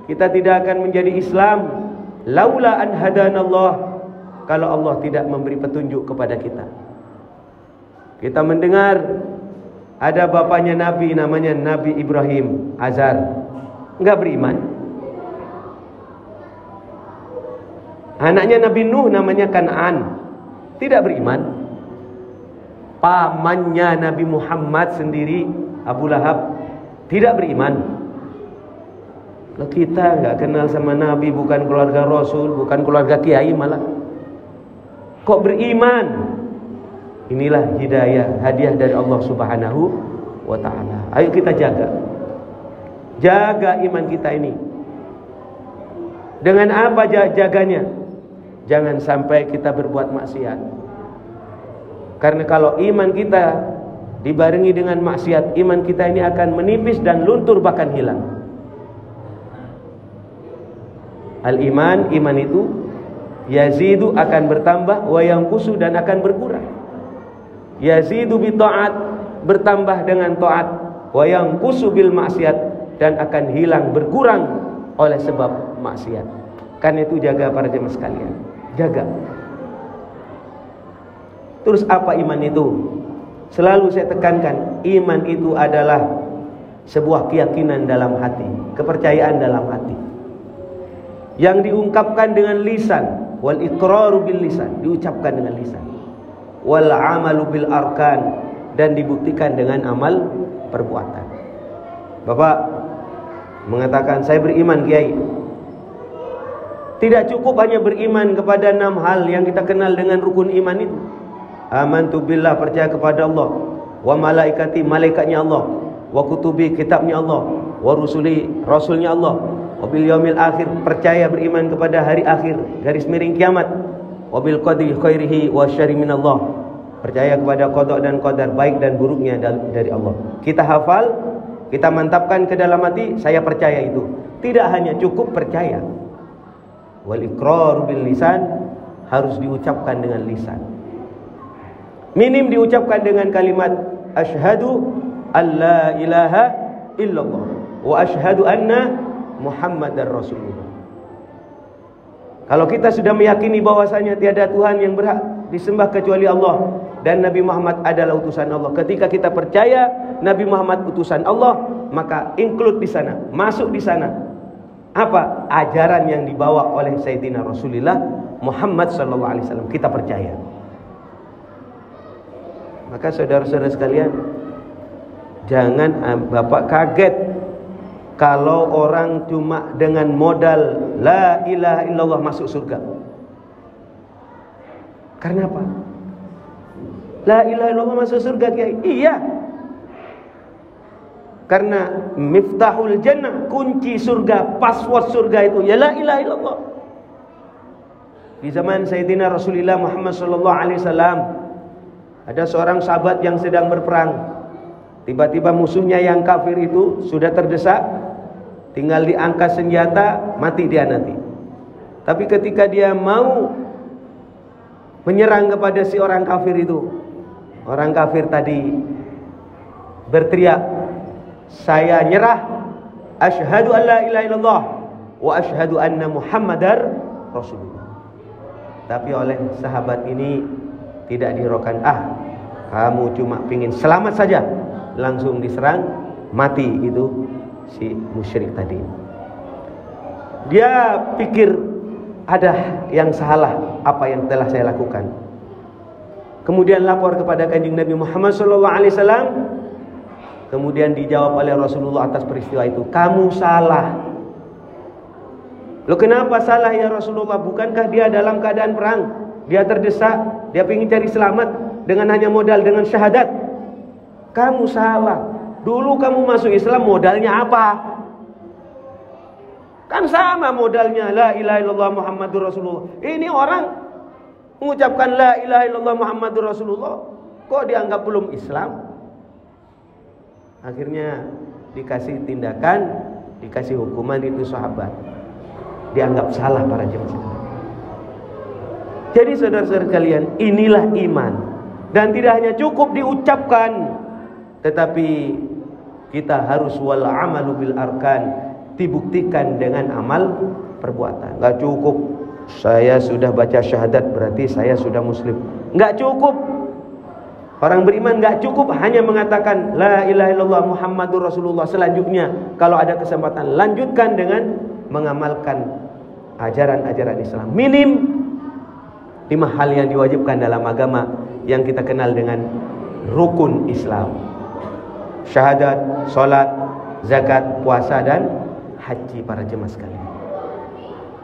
Speaker 1: kita tidak akan menjadi Islam laula an hadanallah, kalau Allah tidak memberi petunjuk kepada kita. Kita mendengar ada bapaknya Nabi, namanya Nabi Ibrahim, Azar, enggak beriman. Anaknya Nabi Nuh namanya Kan'an, tidak beriman. Pamannya Nabi Muhammad sendiri, Abu Lahab, tidak beriman. Loh, kita nggak kenal sama Nabi, bukan keluarga Rasul, bukan keluarga Kiai, malah kok beriman? Inilah hidayah, hadiah dari Allah Subhanahu wa ta'ala. Ayo kita jaga iman kita ini. Dengan apa jaganya? Jangan sampai kita berbuat maksiat. Karena kalau iman kita dibarengi dengan maksiat, iman kita ini akan menipis dan luntur, bahkan hilang. Al-iman, iman itu yazidu, akan bertambah, wa yanqusu, dan akan berkurang. Yazidu bi ta'at, bertambah dengan taat, wa yanqusu bil maksiat, dan akan hilang, berkurang oleh sebab maksiat. Kan itu jaga para jemaah sekalian, jaga. Terus apa iman itu? Selalu saya tekankan, iman itu adalah sebuah keyakinan dalam hati, kepercayaan dalam hati. yang diungkapkan dengan lisan, wal iqraru bil lisan, diucapkan dengan lisan, wal amalu bil arkan, dan dibuktikan dengan amal perbuatan. Bapak mengatakan, saya beriman Kiai. Tidak cukup hanya beriman kepada 6 hal yang kita kenal dengan rukun iman itu. Amantu billah, percaya kepada Allah, wa malaikati, malaikatnya Allah, wa kutubi, kitabnya Allah, wa rusuli, rasulnya Allah, wa bil yaumil akhir, percaya beriman kepada hari akhir, garis miring kiamat, wa bil qadri khairihi wa syarri minallah, percaya kepada qada dan qadar, baik dan buruknya dari Allah. Kita hafal, kita mantapkan ke dalam hati, saya percaya itu. Tidak hanya cukup percaya. Wal iqrar bil lisan, harus diucapkan dengan lisan. Minim diucapkan dengan kalimat asyhadu alla ilaha illallah wa asyhadu anna Muhammadar Rasulullah. Kalau kita sudah meyakini bahwasanya tiada Tuhan yang berhak disembah kecuali Allah dan Nabi Muhammad adalah utusan Allah. Ketika kita percaya Nabi Muhammad utusan Allah, maka include di sana, masuk di sana apa? Ajaran yang dibawa oleh Sayyidina Rasulullah Muhammad sallallahu alaihi wasallam, kita percaya. Maka saudara-saudara sekalian, jangan Bapak kaget kalau orang cuma dengan modal la ilaha illallah masuk surga. Karena apa? La ilaha illallah masuk surga, Kiai. Iya. Karena miftahul jannah, kunci surga, password surga itu ya la ilaha illallah. Di zaman Sayyidina Rasulullah Muhammad sallallahu alaihi wasallam, ada seorang sahabat yang sedang berperang. Tiba-tiba musuhnya yang kafir itu sudah terdesak, tinggal diangkat senjata, mati dia nanti. Tapi ketika dia mau menyerang kepada si orang kafir itu, orang kafir tadi berteriak, saya nyerah, asyhadu an la ilaha illallah wa asyhadu anna Muhammadar Rasulullah. Tapi oleh sahabat ini tidak dihiraukan, kamu cuma pingin selamat saja, langsung diserang, mati itu si musyrik tadi. Dia pikir ada yang salah apa yang telah saya lakukan. Kemudian lapor kepada Kanjeng Nabi Muhammad SAW. Kemudian dijawab oleh Rasulullah atas peristiwa itu, kamu salah. Loh, kenapa salah ya Rasulullah? Bukankah dia dalam keadaan perang? Dia terdesak, dia ingin cari selamat dengan hanya modal dengan syahadat. Kamu salah. Dulu kamu masuk Islam modalnya apa? Kan sama modalnya, la ilaha illallah Muhammadur Rasulullah. Ini orang mengucapkan la ilaha illallah Muhammadur Rasulullah, kok dianggap belum Islam? Akhirnya dikasih tindakan, dikasih hukuman itu sahabat. Dianggap salah para jemaah. Jadi saudara-saudara kalian, inilah iman. Dan tidak hanya cukup diucapkan, tetapi kita harus wal amalu bil arkan, dibuktikan dengan amal perbuatan. Gak cukup saya sudah baca syahadat berarti saya sudah muslim. Gak cukup. Orang beriman gak cukup hanya mengatakan la ilaha illallah Muhammadur Rasulullah. Selanjutnya kalau ada kesempatan lanjutkan dengan mengamalkan ajaran-ajaran Islam. Minim 5 hal yang diwajibkan dalam agama yang kita kenal dengan rukun Islam: syahadat, salat, zakat, puasa, dan haji para jemaah sekalian.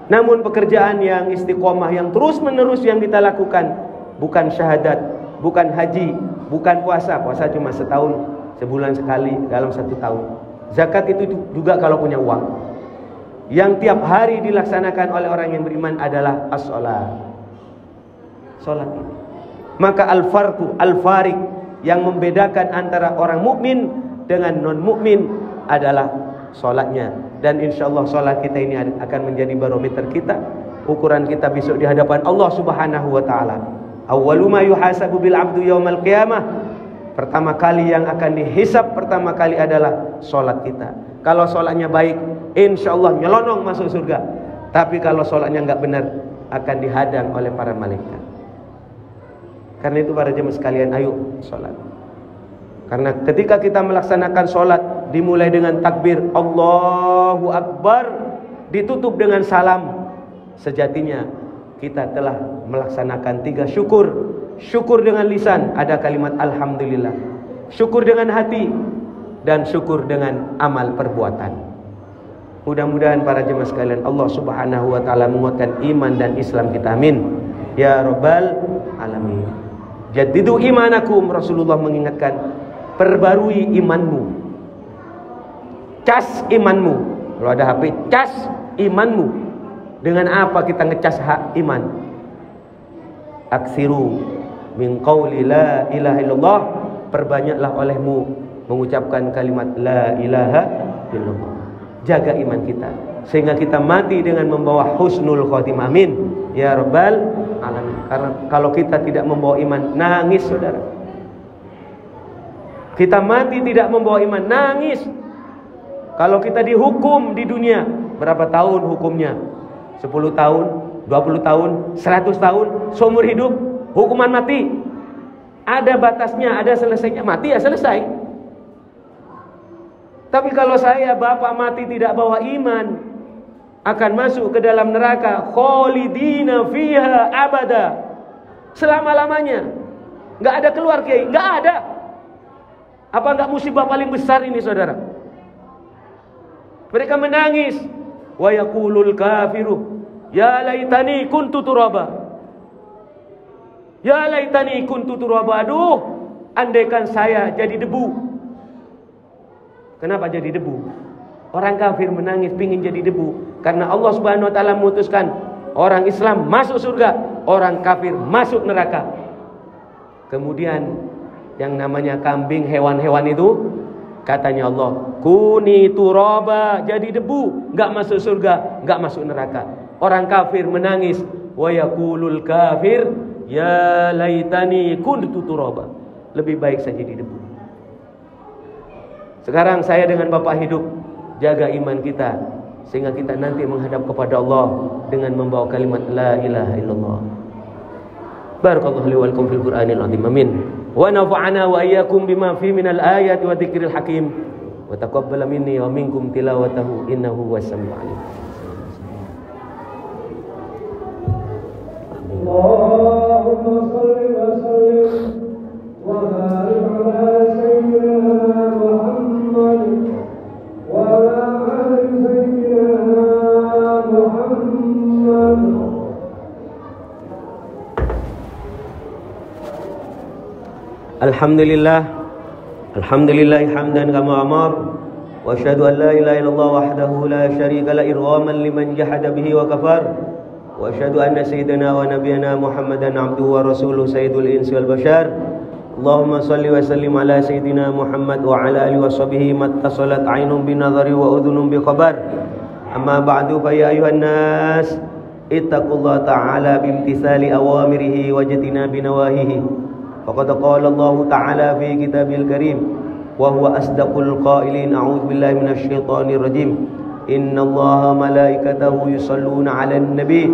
Speaker 1: Namun pekerjaan yang istiqomah, yang terus menerus yang kita lakukan, bukan syahadat, bukan haji, bukan puasa. Puasa cuma setahun, sebulan sekali dalam 1 tahun. Zakat itu juga kalau punya uang. Yang tiap hari dilaksanakan oleh orang yang beriman adalah as-salat. Salat ini. Maka al-farqu, al-fariq yang membedakan antara orang mukmin dengan non mukmin adalah salatnya. Dan insyaallah salat kita ini akan menjadi barometer kita, ukuran kita besok di hadapan Allah Subhanahu wa taala. Awwalu ma yuhasabu bil 'abdu yaumal qiyamah. Pertama kali yang akan dihisab pertama kali adalah salat kita. Kalau salatnya baik, insyaallah nyelonong masuk surga. Tapi kalau salatnya enggak benar, akan dihadang oleh para malaikat. Karena itu para jemaah sekalian, ayo salat. Karena ketika kita melaksanakan salat, dimulai dengan takbir Allahu Akbar, ditutup dengan salam Sejatinya kita telah melaksanakan 3 syukur. Syukur dengan lisan, ada kalimat alhamdulillah. Syukur dengan hati, dan syukur dengan amal perbuatan. Mudah-mudahan para jemaah sekalian, Allah Subhanahu wa taala menguatkan iman dan Islam kita. Amin. Ya Rabbal alamin. Jaddidu imanakum, Rasulullah mengingatkan, perbarui imanmu. Cas imanmu. Kalau ada HP, cas imanmu. Dengan apa kita ngecas hak iman? Aksiru min qauli la ilaha illallah, perbanyaklah olehmu mengucapkan kalimat la ilaha illallah. Jaga iman kita sehingga kita mati dengan membawa husnul khotimah. Amin ya Rabbal alamin. Karena kalau kita tidak membawa iman, nangis saudara. Kita mati tidak membawa iman, nangis. Kalau kita dihukum di dunia, berapa tahun hukumnya? 10 tahun, 20 tahun, 100 tahun, seumur hidup, hukuman mati. Ada batasnya, ada selesainya. Mati ya selesai. Tapi kalau saya, bapak mati tidak bawa iman, akan masuk ke dalam neraka, kholidina fiha abada, selama-lamanya. Gak ada keluar kiai, gak ada. Apa gak musibah paling besar ini saudara? Mereka menangis. Wa yaqulul kafiru ya laitani kuntu turaba. Ya laitani kuntu turaba. Aduh, andaikan saya jadi debu. Kenapa jadi debu? Orang kafir menangis pingin jadi debu karena Allah Subhanahu wa taala memutuskan orang Islam masuk surga, orang kafir masuk neraka. Kemudian yang namanya kambing, hewan-hewan itu, katanya Allah, kuni turaba, jadi debu, enggak masuk surga, enggak masuk neraka. Orang kafir menangis, wa yaqulul kafir ya laitani kuntu turaba. Lebih baik saya jadi debu. Sekarang saya dengan Bapak hidup, jaga iman kita sehingga kita nanti menghadap kepada Allah dengan membawa kalimat la ilaha illallah. Barakallahu li wa lakum fil Qur'anil azim. Amin. Wa nafa'ana wa iyyakum bima fi minal ayati wa dzikril hakim. Wa taqabbal minni wa minkum tilawatahu innahu was-sami'ul 'alim.
Speaker 2: Allahumma shalli wa sallim wa barik ala sayyidina Muhammad wa ala ali sayyidina Muhammad.
Speaker 1: Alhamdulillah, alhamdulillah hamdan kama amar, wa asyhadu an la ilaha illallah wahdahu la syarika la irghaman liman jahada bihi wa kafar, wa asyhadu anna sayyidina wa nabiyyana Muhammadan abduhu wa rasuluhu sayyidul insi wal bashar. Allahumma salli wa sallim ala sayyidina Muhammad wa ala alihi wa sahbihi mattasalat aynun bi nadhari wa udhunun bi khabar. Amma ba'du, fa ya ayuhan nas ittaqullaha ta'ala bimtithali awamirihi wa jtinabi nawahihi. Faqad qala Allah Ta'ala fi kitabil karim wa huwa asdaqul qailin, a'udzu billahi minasy syaithanir rajim. Innallaha malaikatahu yusholluna 'alan nabi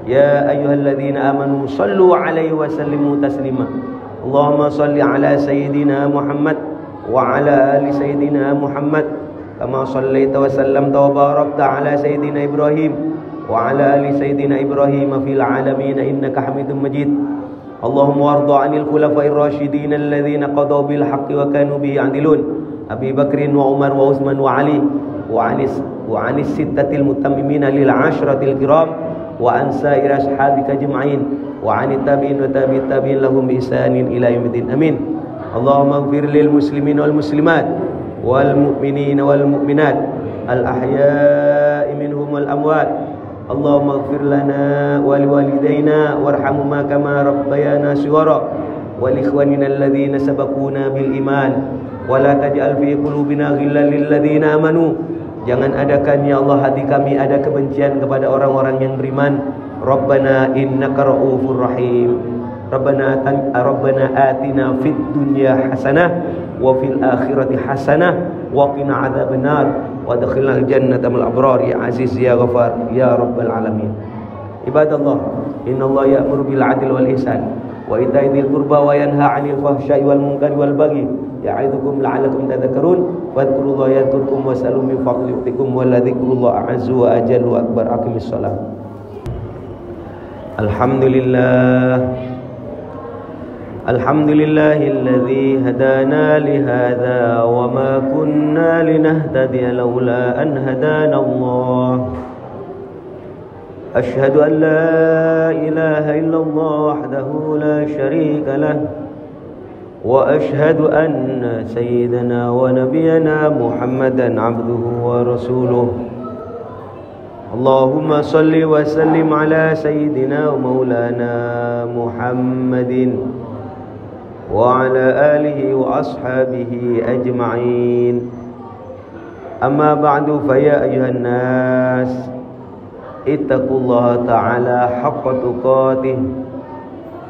Speaker 1: ya ayyuhalladzina amanu shallu 'alaihi wa sallimu taslima. Allahumma shalli 'ala sayyidina Muhammad wa 'ala ali sayyidina Muhammad kama shallaita wa sallamta wa barakta 'ala sayyidina Ibrahim wa 'ala ali sayyidina Ibrahim fil 'alamin innaka Hamidum Majid. Allahumma warda 'anil khulafa'ir rasyidin alladhina qadaw bil haqqi wa kanu bihi 'adilun, Abi Bakrin wa Umar wa Utsman wa Ali wa 'anis sittatil mutammimina lil 'ashratil kiram wa an sa'ir ashabika ajma'in wa 'anit tabi'in wa tabi'it tabi'in lahum bi ihsanin ila yaumiddin. Amin. Allahumma ighfir lil muslimin wal muslimat wal mu'minin wal mu'minat al ahya'i minhum wal amwat. Allahumma ighfir lana wa liwalidayna warhamhuma kama rabbayana shighara wa li ikhwanina alladhina sabaquna bil iman wa la taj'al fi qulubina ghillan lil ladzina amanu. Jangan adakan ya Allah hati kami ada kebencian kepada orang-orang yang beriman. Rabbana innaka ra'ufur rahim. Rabbana atina fid dunya hasanah wa fil akhirati hasanah wa qina adzabannar wa adkhilnal jannata mal abrar ya aziz ya ghafar ya rabbal alamin. Ibadallah, innallaha ya'muru bil 'adli wal ihsan wa ita'i dzil qurba wa yanha 'anil fahsya'i wal munkari wal baghi ya'idzukum la'allakum tadhakkarun. Fadhkurullaha yadhkurkum wa sallu min fadli yu'tikum wa la dzikrullahi a'azzu wa ajallu akbar. Aqimis shalah. Alhamdulillahilladzi hadana lihadza wa ma kunna linahtadiya laula an hadana Allah. Ashhadu an la ilaha illallah wahdahu la syarika lah wa ashhadu anna sayyidana wa nabiyyana Muhammadan abduhu wa rasuluh. Allahumma salli wa sallim ala sayyidina wa maulana Muhammadin wa ala alihi wa ashabihi ajma'in. Amma ba'du, fa ya ayuhan nas ittaqullaha ta'ala haqqa tuqatih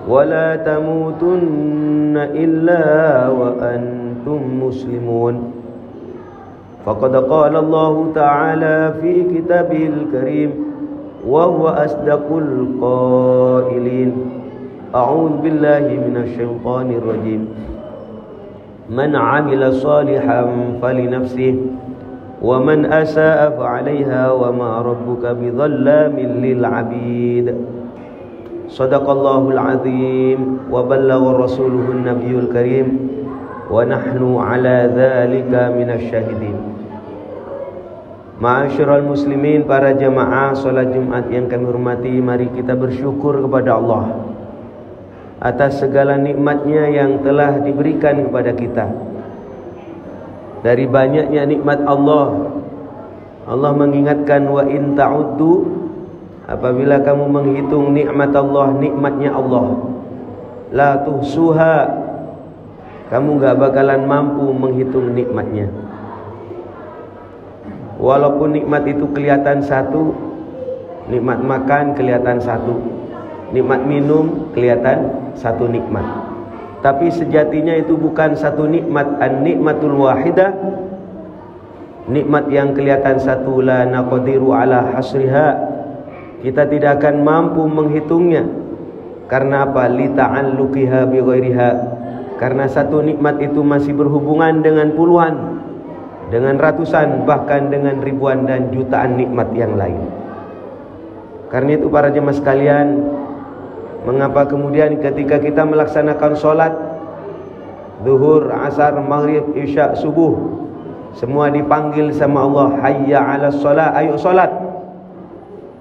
Speaker 1: wa la tamutunna illa wa antum muslimun. Faqad qala Allah ta'ala fi kitabihil karim wa huwa asdaqul qailin. A'udzu billahi minasy syaithanir rajim. Man 'amila shalihan falinafsihi wa man asaa fa'alaiha wa ma rabbuka bidhallamin lil 'abid. Shadaqallahul 'azim wa ballagha rasuluhun nabiyul karim wa nahnu 'ala dzalika minasy syahidin. Ma'asyiral muslimin, para jamaah salat Jumat yang kami hormati, mari kita bersyukur kepada Allah atas segala nikmatnya yang telah diberikan kepada kita. Dari banyaknya nikmat Allah, Allah mengingatkan, wa in ta'uddu, apabila kamu menghitung nikmat Allah, nikmatnya Allah, la tuhsuha, kamu gak bakalan mampu menghitung nikmatnya. Walaupun nikmat itu kelihatan satu, nikmat makan kelihatan satu, nikmat minum kelihatan satu nikmat, tapi sejatinya itu bukan satu nikmat. An-nikmatul wahidah, nikmat yang kelihatan satu, la naqdiru ala hasriha, kita tidak akan mampu menghitungnya. Karena apa? Li ta'alluqiha bi ghairiha, karena satu nikmat itu masih berhubungan dengan puluhan, dengan ratusan, bahkan dengan ribuan dan jutaan nikmat yang lain. Karena itu para jemaah sekalian, mengapa kemudian ketika kita melaksanakan sholat zuhur, asar, maghrib, isya, subuh, semua dipanggil sama Allah, hayya 'alas shalah, ayo sholat.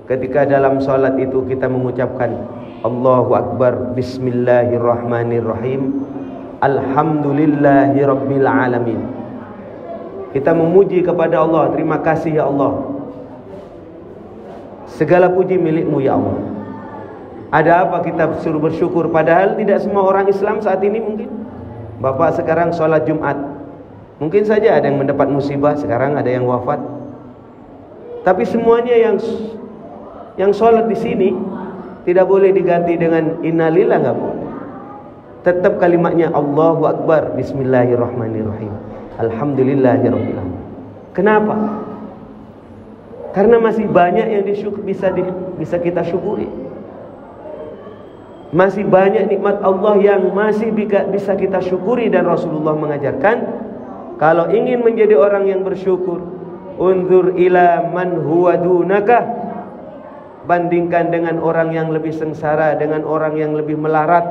Speaker 1: Ketika dalam sholat itu kita mengucapkan Allahu Akbar, Bismillahirrahmanirrahim, Alhamdulillahi Rabbil Alamin. Kita memuji kepada Allah, terima kasih ya Allah, segala puji milikmu ya Allah. Ada apa kita suruh bersyukur? Padahal tidak semua orang Islam saat ini mungkin. Bapak sekarang sholat Jumat, mungkin saja ada yang mendapat musibah, sekarang ada yang wafat. Tapi semuanya yang sholat di sini tidak boleh diganti dengan innalillah, nggak boleh. Tetap kalimatnya Allahu Akbar, Bismillahirrahmanirrahim, Alhamdulillahirabbil alamin. Kenapa? Karena masih banyak yang bisa kita syukuri. Masih banyak nikmat Allah yang masih bisa kita syukuri, dan Rasulullah mengajarkan kalau ingin menjadi orang yang bersyukur, unzur ila man huwa dunaka, bandingkan dengan orang yang lebih sengsara, dengan orang yang lebih melarat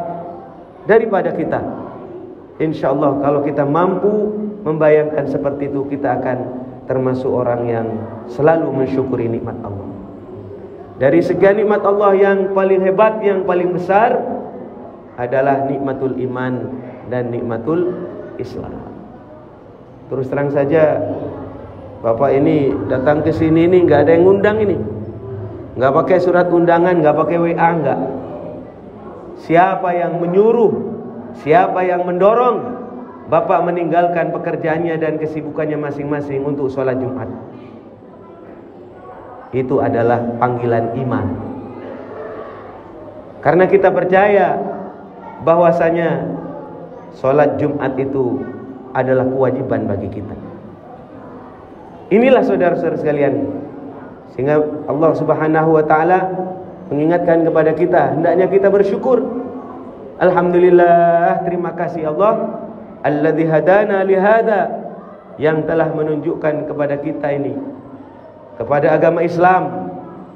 Speaker 1: daripada kita. Insya Allah kalau kita mampu membayangkan seperti itu, kita akan termasuk orang yang selalu mensyukuri nikmat Allah. Dari sekian nikmat Allah, yang paling hebat, yang paling besar adalah nikmatul iman dan nikmatul Islam. Terus terang saja, Bapak ini datang ke sini ini nggak ada yang ngundang ini, nggak pakai surat undangan, nggak pakai WA, nggak. Siapa yang menyuruh, siapa yang mendorong Bapak meninggalkan pekerjaannya dan kesibukannya masing-masing untuk sholat Jumat? Itu adalah panggilan iman. Karena kita percaya bahwasanya sholat Jumat itu adalah kewajiban bagi kita. Inilah saudara-saudara sekalian, sehingga Allah Subhanahu wa ta'ala mengingatkan kepada kita, hendaknya kita bersyukur. Alhamdulillah, terima kasih Allah, alladzi hadana lihada, yang telah menunjukkan kepada kita ini, kepada agama Islam.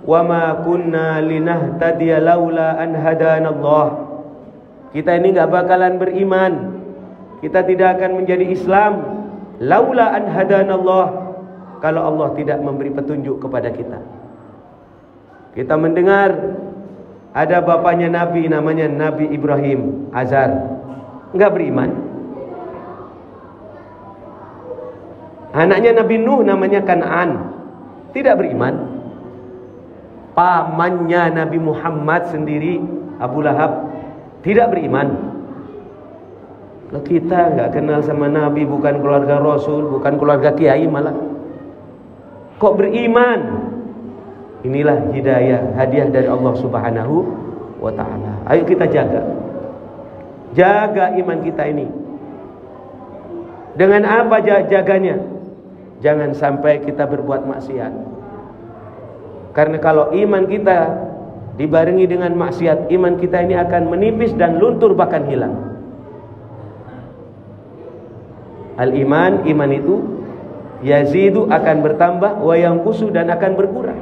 Speaker 1: wa ma kunna linahtadiya laula an hadanallah. Kita ini enggak bakalan beriman, kita tidak akan menjadi Islam laula an hadanallah, kalau Allah tidak memberi petunjuk kepada kita. Kita mendengar ada bapaknya Nabi, namanya Nabi Ibrahim, Azar, enggak beriman. Anaknya Nabi Nuh namanya Kan'an, tidak beriman. Pamannya Nabi Muhammad sendiri, Abu Lahab, tidak beriman. Loh, kita enggak kenal sama Nabi, bukan keluarga Rasul, bukan keluarga kiai malah kok beriman? Inilah hidayah, hadiah dari Allah Subhanahu wa ta'ala. Ayo kita jaga iman kita ini. Dengan apa jaganya? Jangan sampai kita berbuat maksiat. Karena kalau iman kita dibarengi dengan maksiat, iman kita ini akan menipis dan luntur, bahkan hilang. Al-iman, iman itu yazidu, akan bertambah, wa yanqusu, dan akan berkurang.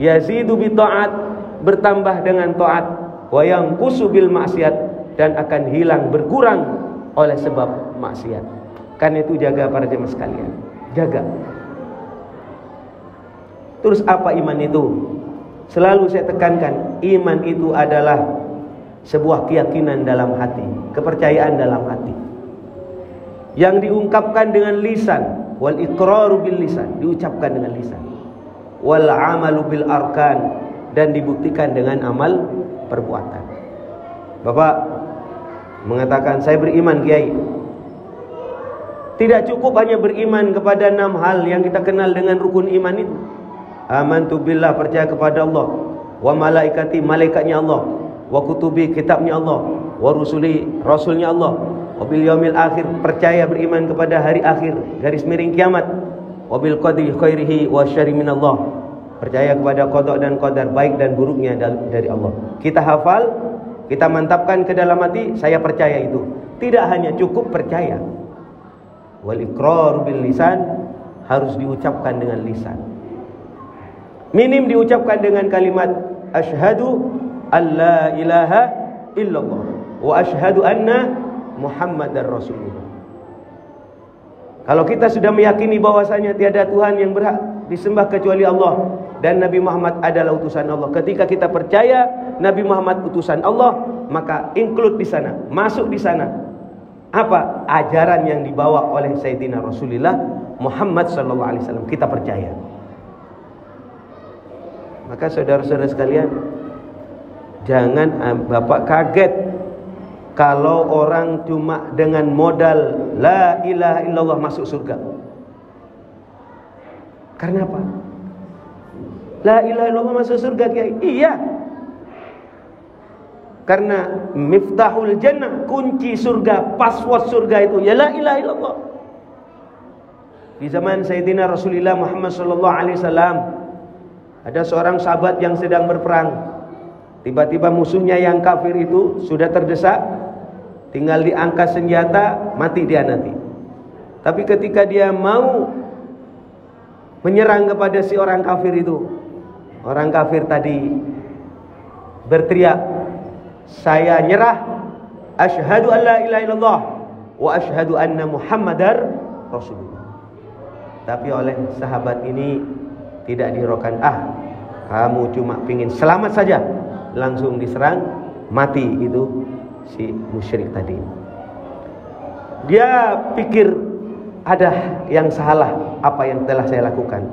Speaker 1: Yazidu bi ta'at, bertambah dengan taat, wa yanqusu bil maksiat, dan akan hilang, berkurang oleh sebab maksiat. Kan itu jaga para jemaah sekalian, jaga. Terus apa iman itu? Selalu saya tekankan, iman itu adalah sebuah keyakinan dalam hati, kepercayaan dalam hati, yang diungkapkan dengan lisan, wal iqraru bil lisan, diucapkan dengan lisan, wal amalu bil arkan, dan dibuktikan dengan amal perbuatan. Bapak mengatakan, saya beriman Kiai. Tidak cukup hanya beriman kepada 6 hal yang kita kenal dengan rukun iman itu. Amantu billah, percaya kepada Allah, wa malaikati, malaikatnya Allah, wa kutubi, kitabnya Allah, wa rusuli, rasulnya Allah, wa bil yaumil akhir, percaya beriman kepada hari akhir, garis miring kiamat, wa bil qadri khairihi wa syarri minallah, percaya kepada qada dan qadar, baik dan buruknya dari Allah. Kita hafal, kita mantapkan ke dalam hati, saya percaya itu. Tidak hanya cukup percaya. Wal iqrar bil lisan, harus diucapkan dengan lisan. Minim diucapkan dengan kalimat asyhadu alla ilaha illallah wa asyhadu anna Muhammadar Rasulullah. Kalau kita sudah meyakini bahwasanya tiada Tuhan yang berhak disembah kecuali Allah dan Nabi Muhammad adalah utusan Allah. Ketika kita percaya Nabi Muhammad utusan Allah, maka include di sana, masuk di sana apa? Ajaran yang dibawa oleh Sayyidina Rasulullah Muhammad sallallahu alaihi wasallam, kita percaya. Maka saudara-saudara sekalian, jangan Bapak kaget kalau orang cuma dengan modal la ilaha illallah masuk surga. Karena apa? La ilaha illallah masuk surga, Kiai. Iya. Karena miftahul jannah, kunci surga, password surga itu ya la ilaha illallah. Di zaman Sayyidina Rasulullah Muhammad sallallahu alaihi wasallam, ada seorang sahabat yang sedang berperang. Tiba-tiba musuhnya yang kafir itu sudah terdesak, tinggal diangkat senjata, mati dia nanti. Tapi ketika dia mau menyerang kepada si orang kafir itu, orang kafir tadi berteriak, saya nyerah, asyhadu an la ilaha illallah wa asyhadu anna Muhammadar Rasulullah. Tapi oleh sahabat ini tidak dihiraukan, kamu cuma pingin selamat saja, langsung diserang, mati itu si musyrik tadi. Dia pikir ada yang salah apa yang telah saya lakukan.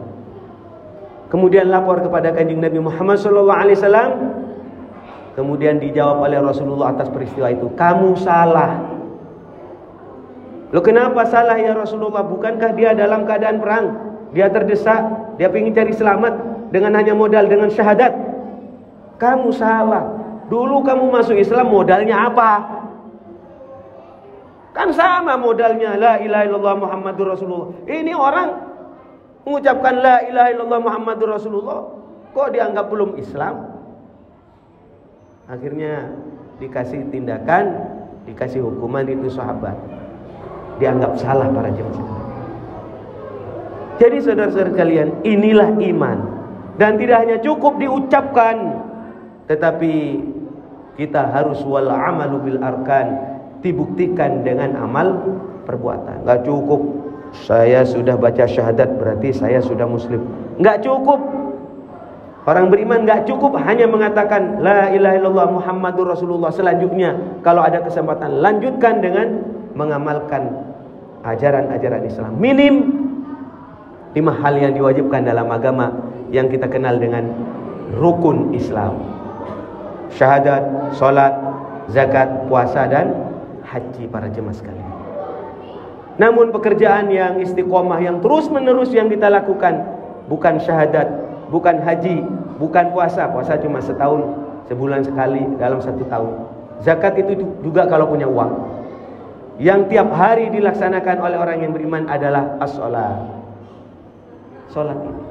Speaker 1: Kemudian lapor kepada Kanjeng Nabi Muhammad SAW. Kemudian dijawab oleh Rasulullah atas peristiwa itu, kamu salah. Loh, kenapa salah ya Rasulullah? Bukankah dia dalam keadaan perang? Dia terdesak, dia ingin cari selamat dengan hanya modal dengan syahadat. Kamu salah. Dulu kamu masuk Islam modalnya apa? Kan sama modalnya la ilaha illallah Muhammadur Rasulullah. Ini orang mengucapkan la ilaha illallah Muhammadur Rasulullah, kok dianggap belum Islam? Akhirnya dikasih tindakan, dikasih hukuman itu sahabat. Dianggap salah para jemaah. Jadi saudara-saudara kalian, inilah iman Dan tidak hanya cukup diucapkan, tetapi kita harus wal amalu bil arkan, dibuktikan dengan amal perbuatan. Enggak cukup saya sudah baca syahadat berarti saya sudah muslim. Enggak cukup. Orang beriman enggak cukup hanya mengatakan la ilaha illallah Muhammadur Rasulullah. Selanjutnya kalau ada kesempatan lanjutkan dengan mengamalkan ajaran-ajaran Islam. Minim 5 hal yang diwajibkan dalam agama yang kita kenal dengan rukun Islam. Syahadat, salat, zakat, puasa dan haji para jemaah sekalian. Namun pekerjaan yang istiqomah yang terus-menerus yang kita lakukan bukan syahadat, bukan haji, bukan puasa. Puasa cuma setahun, sebulan sekali dalam 1 tahun. Zakat itu juga kalau punya uang. Yang tiap hari dilaksanakan oleh orang yang beriman adalah as-salat. Salat ini.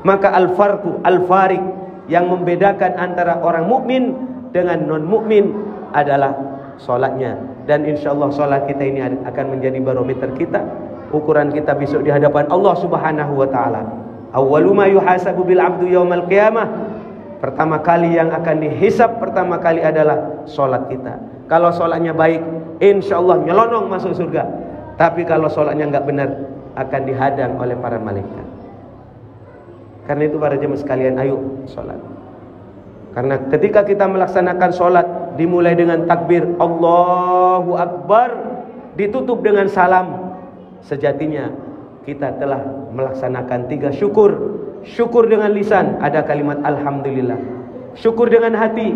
Speaker 1: Maka al-farqu, al-fariq yang membedakan antara orang mukmin dengan non-mukmin adalah salatnya. Dan insyaallah salat kita ini akan menjadi barometer kita, ukuran kita besok di hadapan Allah Subhanahu wa taala. Awwalu ma yuhasabu bil 'abdu yaumal qiyamah. Pertama kali yang akan dihisab pertama kali adalah salat kita. Kalau salatnya baik, insyaallah nyelonong masuk surga. Tapi kalau salatnya enggak benar, akan dihadang oleh para malaikat. Karena itu para jemaah sekalian, ayo salat. Karena ketika kita melaksanakan salat dimulai dengan takbir Allahu Akbar, ditutup dengan salam, sejatinya kita telah melaksanakan 3 syukur. Syukur dengan lisan, ada kalimat alhamdulillah. Syukur dengan hati,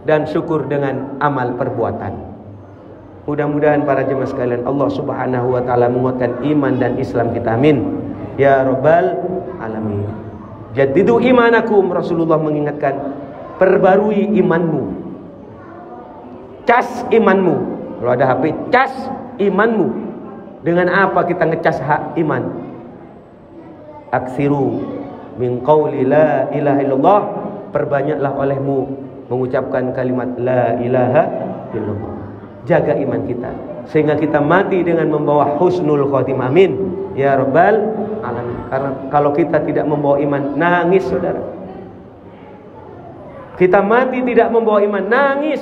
Speaker 1: dan syukur dengan amal perbuatan. Mudah-mudahan para jemaah sekalian Allah Subhanahu wa taala menguatkan iman dan Islam kita. Amin ya rabbal alamin. Jaddidu imanakum, Rasulullah mengingatkan, perbarui imanmu. Cas imanmu. Kalau ada HP, cas imanmu. Dengan apa kita ngecas hak iman? Aksiru min qauli la ilaha illallah, perbanyaklah olehmu mengucapkan kalimat la ilaha illallah. Jaga iman kita sehingga kita mati dengan membawa husnul khotimah. Amin ya rabbal alamin. Karena kalau kita tidak membawa iman, nangis saudara. Kita mati tidak membawa iman, nangis.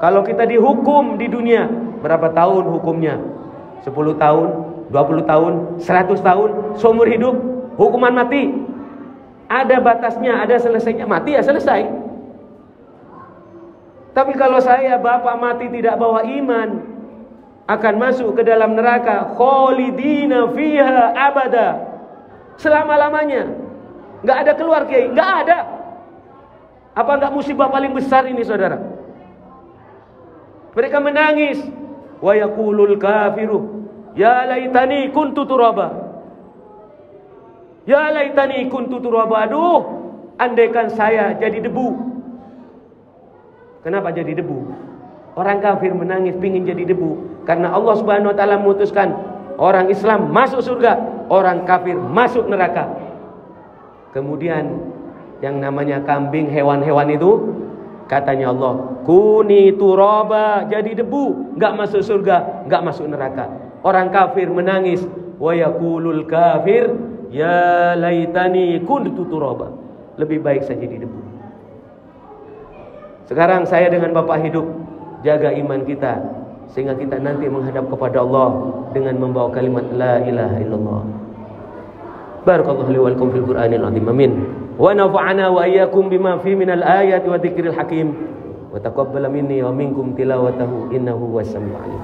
Speaker 1: Kalau kita dihukum di dunia, berapa tahun hukumnya? 10 tahun, 20 tahun, 100 tahun, seumur hidup, hukuman mati. Ada batasnya, ada selesainya. Mati ya selesai. Tapi kalau saya, bapak mati tidak bawa iman, akan masuk ke dalam neraka kholidina fiha abada, selama-lamanya. Nggak ada keluar kiai, nggak ada. Apa nggak musibah paling besar ini saudara? Mereka menangis. Wa yaqulul kafiru ya laitani kuntu turaba. Ya laitani kuntu turaba. Aduh, andaikan saya jadi debu. Kenapa jadi debu? Orang kafir menangis pingin jadi debu karena Allah Subhanahu wa taala memutuskan orang Islam masuk surga, orang kafir masuk neraka. Kemudian yang namanya kambing, hewan-hewan itu, katanya Allah, kuni turaba, jadi debu, enggak masuk surga, enggak masuk neraka. Orang kafir menangis, wa yaqulul kafir ya laitani kuntu turaba. Lebih baik saya jadi debu. Sekarang saya dengan Bapak hidup, jaga iman kita sehingga kita nanti menghadap kepada Allah dengan membawa kalimat la ilaha illallah. Barakallahu li wa lakum fil Qur'anil azim. Amin. Wa nafa'ana wa iyyakum bima fi minal ayati wa dzikril hakim. Wa taqabbal minni wa minkum tilawatahu innahu was samiul alim.